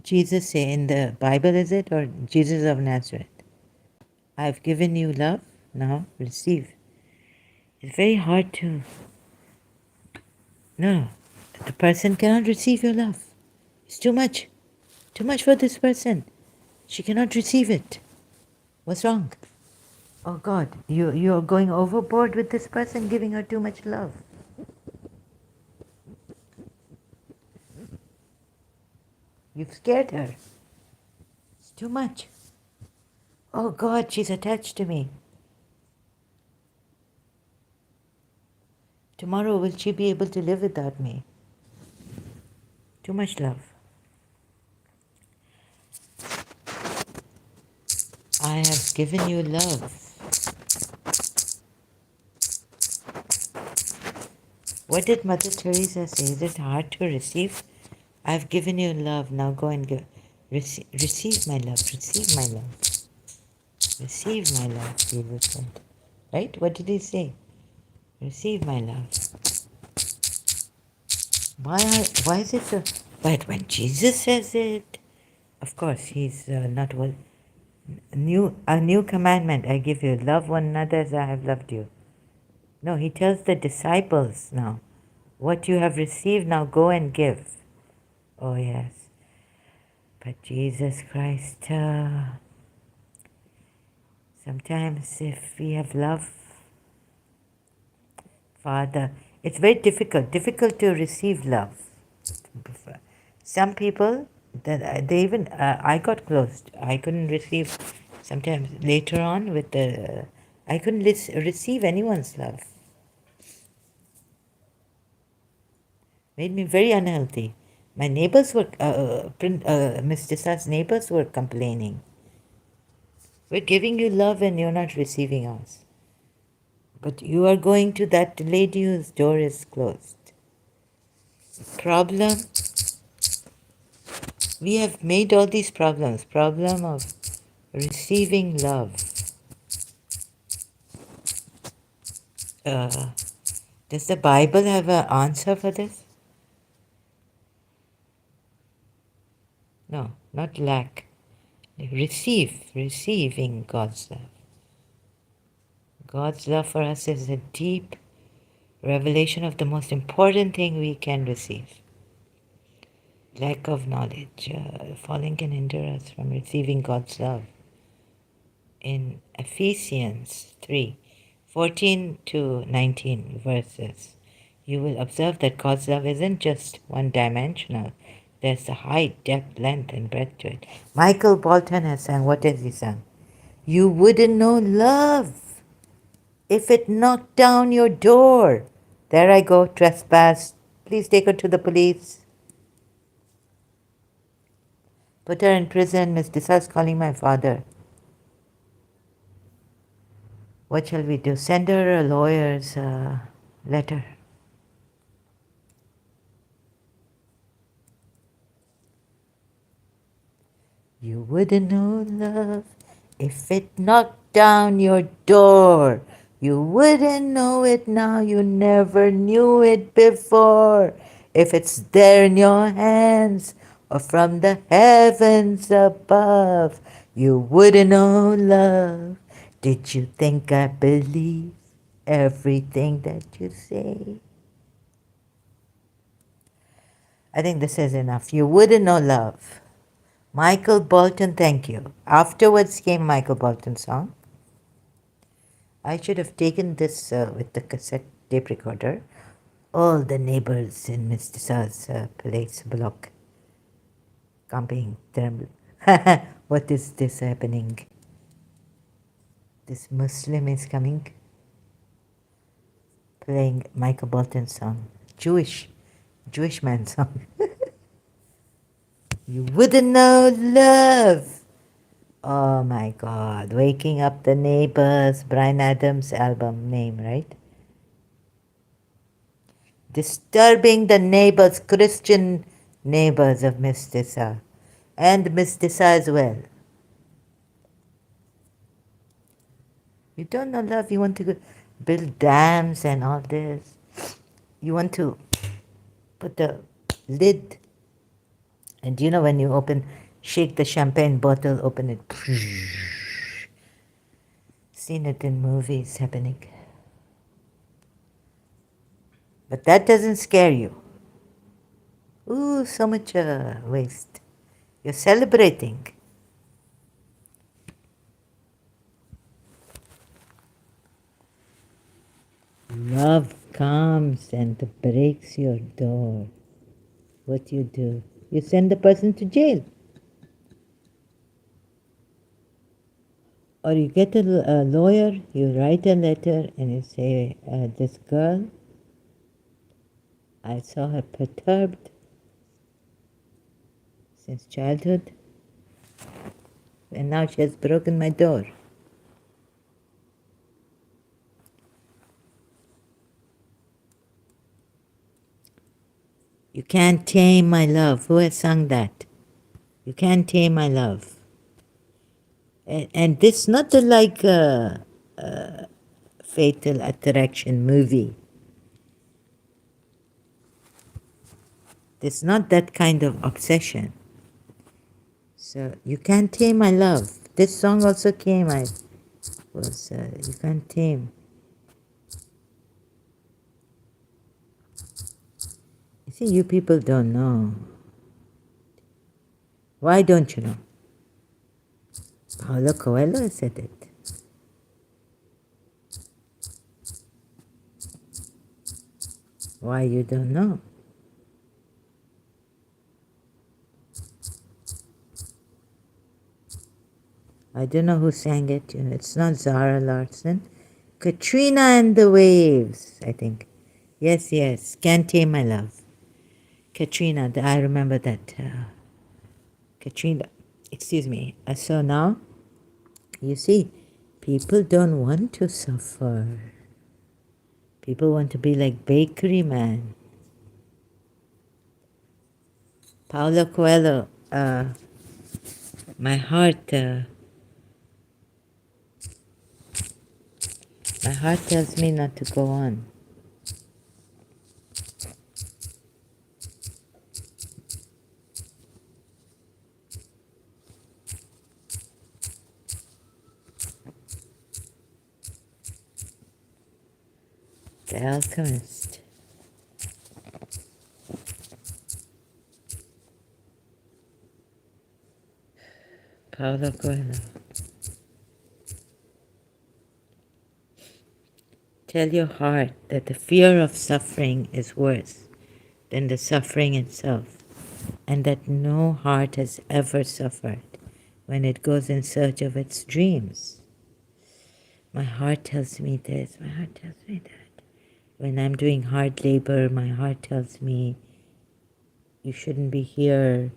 Jesus say in the Bible, is it? Or Jesus of Nazareth? I've given you love, now receive. It's very hard to... No, the person cannot receive your love. It's too much. Too much for this person. She cannot receive it. What's wrong? Oh God, you're going overboard with this person, giving her too much love. You've scared her. It's too much. Oh God, she's attached to me. Tomorrow will she be able to live without me? Too much love. I have given you love. What did Mother Teresa say? Is it hard to receive? I've given you love. Now go and give. Receive my love. Receive my love. Receive my love, Jesus said. Right? What did he say? Receive my love. Why is it so? But when Jesus says it, of course, he's not well. A new commandment I give you: love one another as I have loved you. No, he tells the disciples now, what you have received, now go and give. Oh yes, but Jesus Christ. Sometimes, if we have love, Father, it's very difficult to receive love. Some people, that they even, I got closed. I couldn't receive, sometimes later on with the, I couldn't receive anyone's love. Made me very unhealthy. My neighbors were, Miss Desa's neighbors were complaining. We're giving you love and you're not receiving us. But you are going to that lady whose door is closed. Problem, we have made all these problems. Problem of receiving love. Does the Bible have an answer for this? No, not lack. Receiving God's love. God's love for us is a deep revelation of the most important thing we can receive. Lack of knowledge. Falling can hinder us from receiving God's love. In Ephesians 3:14 to 19 verses, you will observe that God's love isn't just one-dimensional. There's a height, depth, length, and breadth to it. Michael Bolton has sang, what has he sung? You wouldn't know love if it knocked down your door. There I go, trespass. Please take her to the police. Put her in prison. Miss Desa's calling my father. What shall we do? Send her a lawyer's letter. You wouldn't know love if it knocked down your door. You wouldn't know it now, you never knew it before. If it's there in your hands or from the heavens above, you wouldn't know love. Did you think I believe everything that you say? I think this is enough. You wouldn't know love. Michael Bolton, thank you. Afterwards came Michael Bolton's song. I should have taken this with the cassette tape recorder. All the neighbors in Mr. Sa's place block. Camping, tremble. What is this happening? This Muslim is coming, playing Michael Bolton's song. Jewish man's song. You wouldn't know love. Oh my God, Waking Up the Neighbors, Bryan Adams' album name, right? Disturbing the neighbors, Christian neighbors of Miss Desa, and Miss Desa as well. You don't know love, you want to build dams and all this. You want to put the lid, and you know when you shake the champagne bottle, open it. Seen it in movies happening. But that doesn't scare you. Ooh, so much waste. You're celebrating. comes and breaks your door, what do? You send the person to jail. Or you get a lawyer, you write a letter and you say, this girl, I saw her perturbed since childhood, and now she has broken my door. You can't tame my love. Who has sung that? You can't tame my love. And this not like a Fatal Attraction movie. It's not that kind of obsession. So you can't tame my love. This song also came. You can't tame. You see, you people don't know. Why don't you know? Paulo Coelho said it. Why you don't know? I don't know who sang it. It's not Zara Larsson. Katrina and the Waves, I think. Yes. Can't Tame My Love. Katrina, I remember that. Katrina, excuse me. So now, you see, people don't want to suffer. People want to be like Bakery Man. Paulo Coelho, my heart tells me not to go on. The Alchemist. Paulo Coelho. Tell your heart that the fear of suffering is worse than the suffering itself, and that no heart has ever suffered when it goes in search of its dreams. My heart tells me this, my heart tells me that. When I'm doing hard labor, my heart tells me, you shouldn't be here.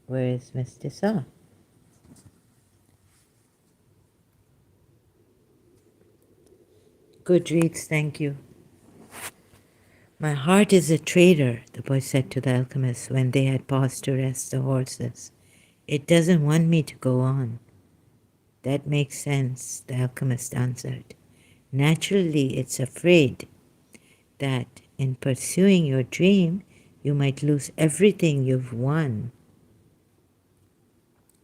Where is Mr. Sa? Goodreads, thank you. My heart is a traitor, the boy said to the alchemist when they had paused to rest the horses. It doesn't want me to go on. That makes sense, the alchemist answered. Naturally, it's afraid that in pursuing your dream, you might lose everything you've won.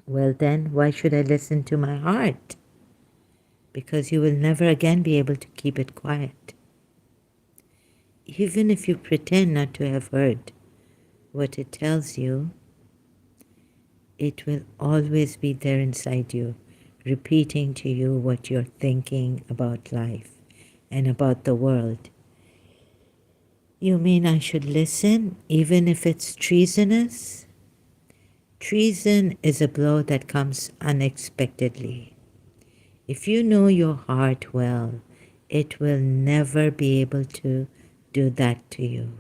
Well then, why should I listen to my heart? Because you will never again be able to keep it quiet. Even if you pretend not to have heard what it tells you, it will always be there inside you, repeating to you what you're thinking about life and about the world. You mean I should listen, even if it's treasonous? Treason is a blow that comes unexpectedly. If you know your heart well, it will never be able to do that to you.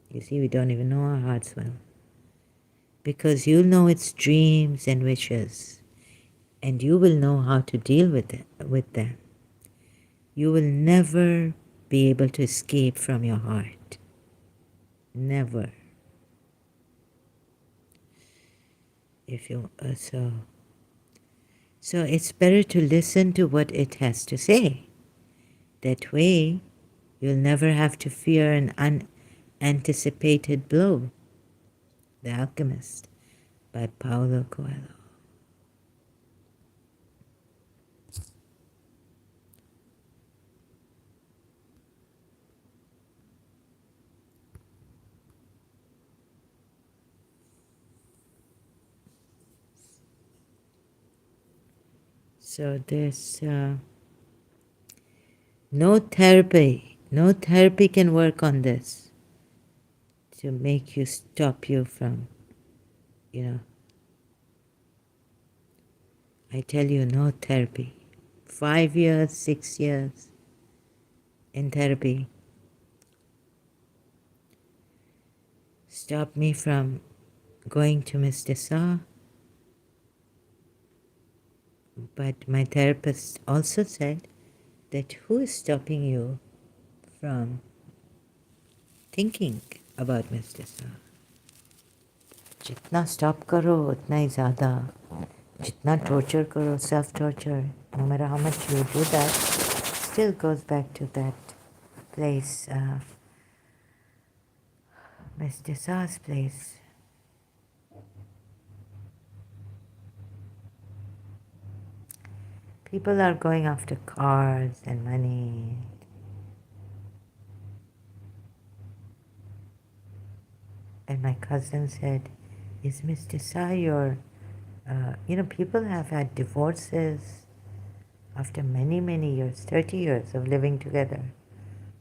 You see, we don't even know our hearts well. Because you'll know its dreams and wishes, and you will know how to deal with them. You will never be able to escape from your heart. Never. If you so it's better to listen to what it has to say. That way, you'll never have to fear an unanticipated blow. The Alchemist by Paulo Coelho. So there's no therapy No therapy can work on this to make you stop you from, you know, I tell you, no therapy. 5 years, 6 years in therapy stop me from going to Mr. Shah. But my therapist also said that who is stopping you from thinking about Mr. Shah? जितना stop करो उतना ही ज़्यादा जितना torture करो self torture no matter how much you do that still goes back to that place Mr. Shah's place. People are going after cars and money. And my cousin said, is Mr. Shah your... people have had divorces after many, many years, 30 years of living together,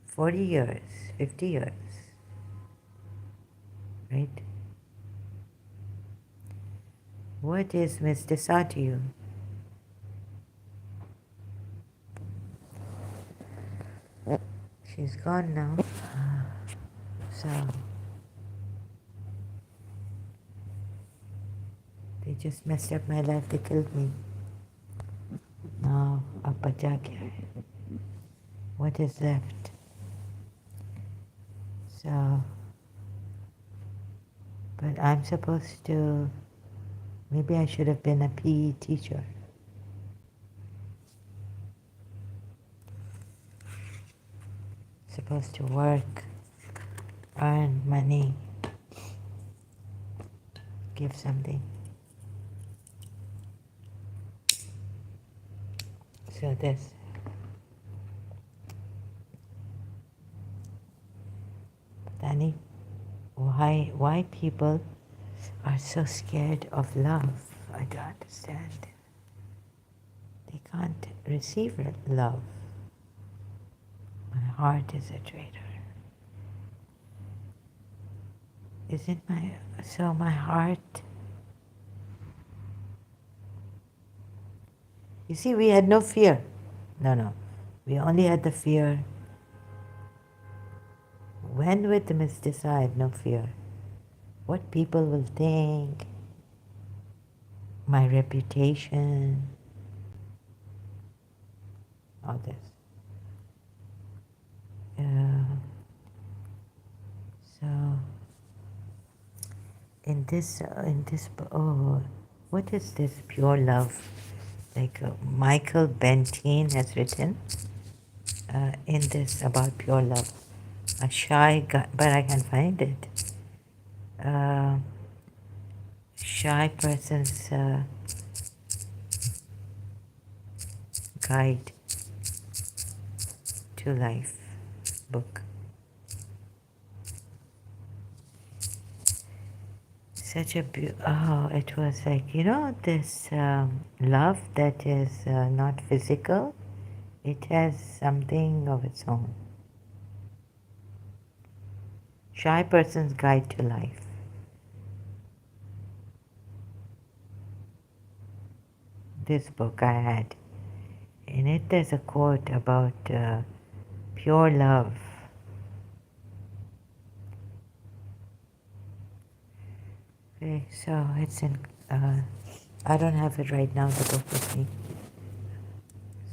40 years, 50 years, right? What is Mr. Shah to you? She's gone now. So, they just messed up my life, they killed me. Now, ab bacha kya hai? What is left? So, but I'm supposed to, maybe I should have been a PE teacher. Supposed to work, earn money, give something. So this. Danny, why people are so scared of love? I don't understand. They can't receive love. My heart is a traitor. Isn't my heart? You see, we had no fear. No. We only had the fear. When with Mr. Shah, I had no fear. What people will think, my reputation, all this. So, in this, what is this pure love? Like Michael Bentine has written in this about pure love. A shy guy, but I can find it. Shy person's guide to life book. Such a it was like, this love that is not physical, it has something of its own. Shy person's guide to life. This book I had. In it there's a quote about pure love. Okay, so it's in, I don't have it right now, the book with me.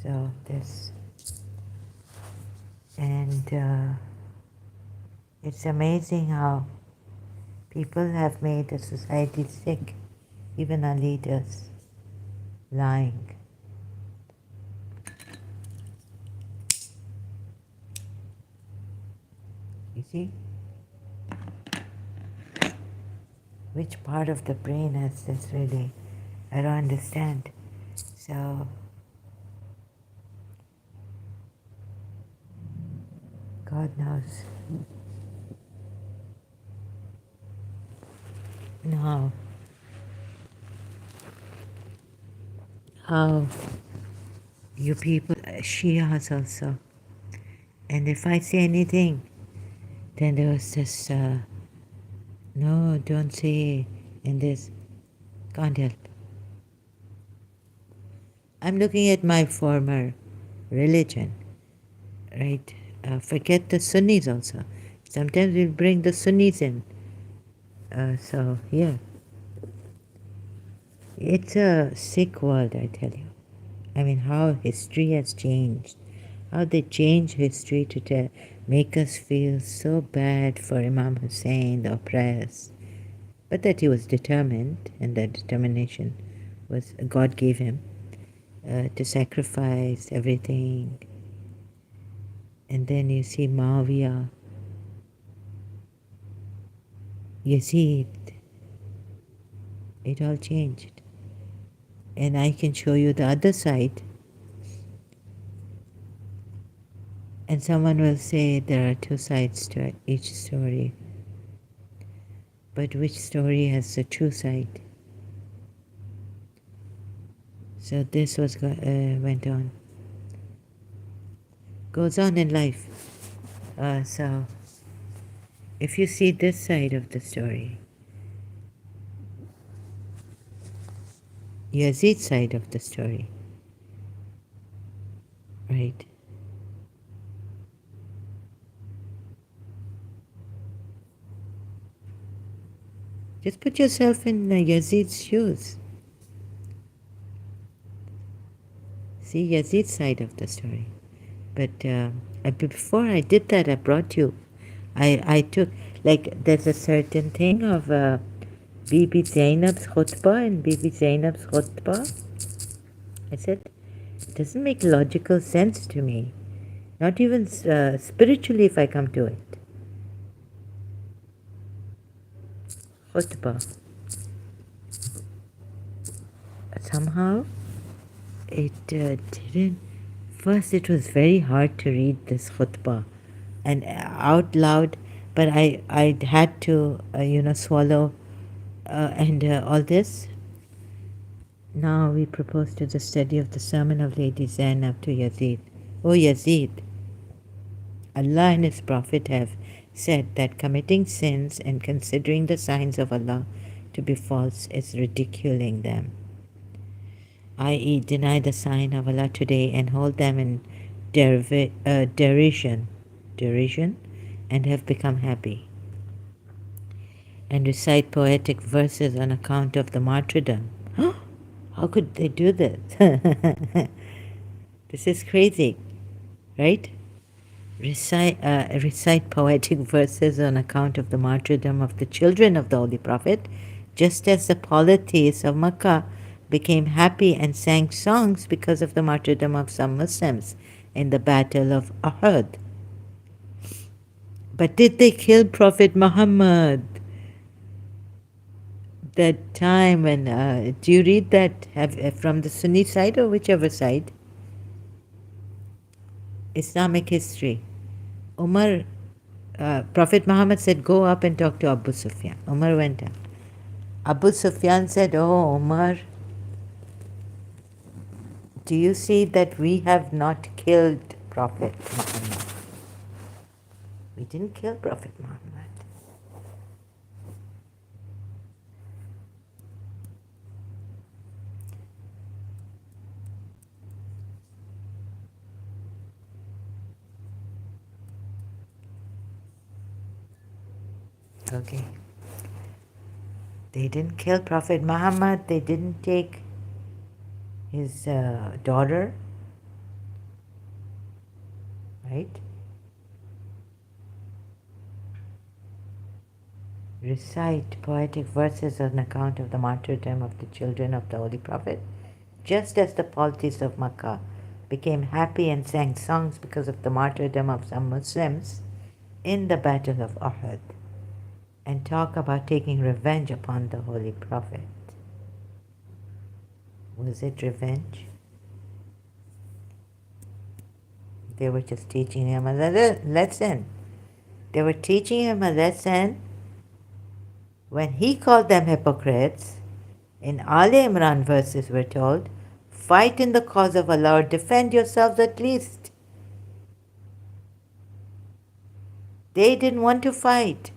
So this, and it's amazing how people have made the society sick, even our leaders, lying. You see? Which part of the brain has this really? I don't understand. So, God knows. No. How you people, Shias also, And if I say anything, then there was this, no, don't say, and this, can't help. I'm looking at my former religion, right? Forget the Sunnis also. Sometimes we'll bring the Sunnis in. So, yeah. It's a sick world, I tell you. I mean, how history has changed. How they change history to make us feel so bad for Imam Hussein, the oppressed. But that he was determined, and that determination was God gave him to sacrifice everything. And then you see Muawiyah, Yazid. It all changed. And I can show you the other side. And someone will say there are two sides to each story. But which story has the true side? So this went on. Goes on in life. So if you see this side of the story, Yazid's side of the story, right? Just put yourself in Yazid's shoes. See Yazid's side of the story. But before I did that, I brought you. I took, like, there's a certain thing of Bibi Zainab's khutbah and Bibi Zainab's khutbah. I said, it doesn't make logical sense to me. Not even spiritually if I come to it. Khutbah. Somehow it didn't. First, it was very hard to read this khutbah and out loud, but I had to, swallow and all this. Now we propose to the study of the sermon of Lady Zainab to Yazid. O Yazid, Allah and His Prophet have said that committing sins and considering the signs of Allah to be false is ridiculing them, i.e., deny the sign of Allah today and hold them in derision, and have become happy, and recite poetic verses on account of the martyrdom. How could they do this? This is crazy, right? Recite poetic verses on account of the martyrdom of the children of the Holy Prophet, just as the polytheists of Makkah became happy and sang songs because of the martyrdom of some Muslims in the Battle of Uhud. But did they kill Prophet Muhammad? That time when, do you read that from the Sunni side or whichever side? Islamic history. Umar, Prophet Muhammad said, go up and talk to Abu Sufyan. Umar went up. Abu Sufyan said, oh, Umar, do you see that we have not killed Prophet Muhammad? We didn't kill Prophet Muhammad. Okay. They didn't kill Prophet Muhammad. They didn't take his daughter, right? Recite poetic verses on account of the martyrdom of the children of the Holy Prophet, just as the polytheists of Makkah became happy and sang songs because of the martyrdom of some Muslims in the Battle of Uhud, and talk about taking revenge upon the Holy Prophet. Was it revenge? They were just teaching him a lesson. They were teaching him a lesson when he called them hypocrites. In Ali Imran verses we're told, fight in the cause of Allah or defend yourselves at least. They didn't want to fight.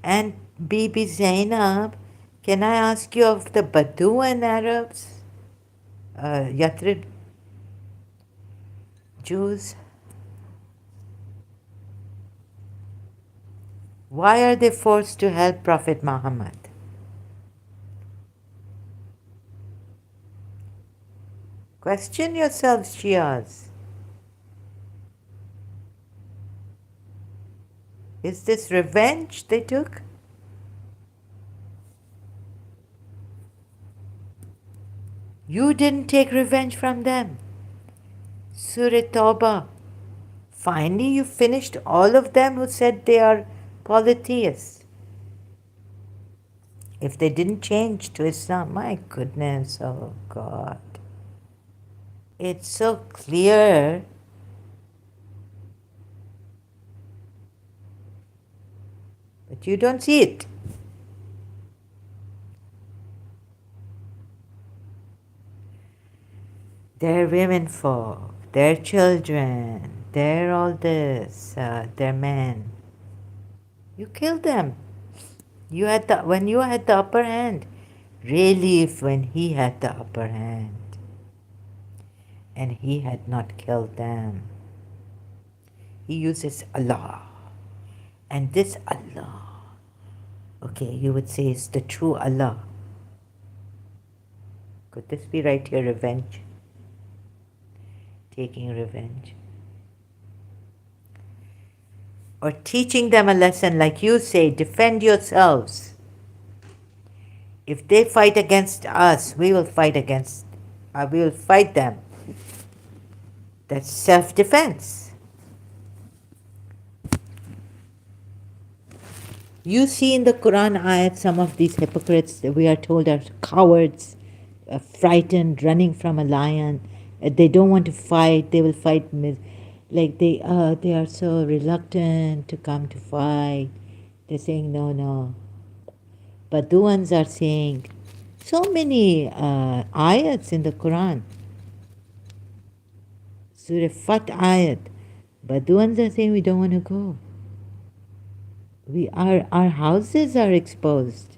And Bibi Zainab, can I ask you of the Bedouin Arabs, Yathrib Jews, why are they forced to help Prophet Muhammad? Question yourselves, Shias. Is this revenge they took? You didn't take revenge from them. Surah Tawbah. Finally, you finished all of them who said they are polytheists. If they didn't change to Islam, my goodness, oh God. It's so clear. But you don't see it. They're women folk, they're children, they're all this, they're men. You killed them. You had when you had the upper hand. Really, if when he had the upper hand and he had not killed them, he uses Allah. And this Allah, okay, you would say is the true Allah. Could this be right here, revenge? Taking revenge? Or teaching them a lesson like you say, defend yourselves. If they fight against us, we will fight we will fight them. That's self-defense. You see in the Quran ayat some of these hypocrites that we are told are cowards, frightened, running from a lion. They don't want to fight. They will fight. Like they are so reluctant to come to fight. They're saying no, no. But the ones are saying so many ayats in the Quran. Surah Fat ayat. But the ones are saying we don't want to go. Our houses are exposed.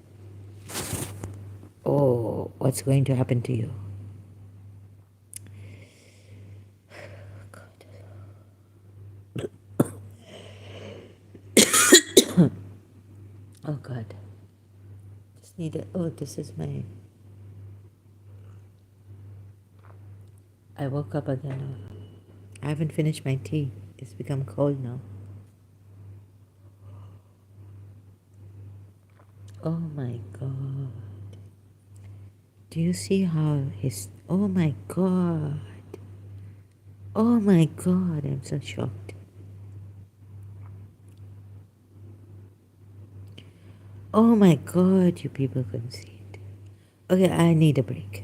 Oh, what's going to happen to you? Oh God. Just need it. Oh, this is my. I woke up again. I haven't finished my tea. It's become cold now. Oh my God. Do you see how his. Oh my God. Oh my God. I'm so shocked. Oh my God. You people couldn't see it. Okay, I need a break.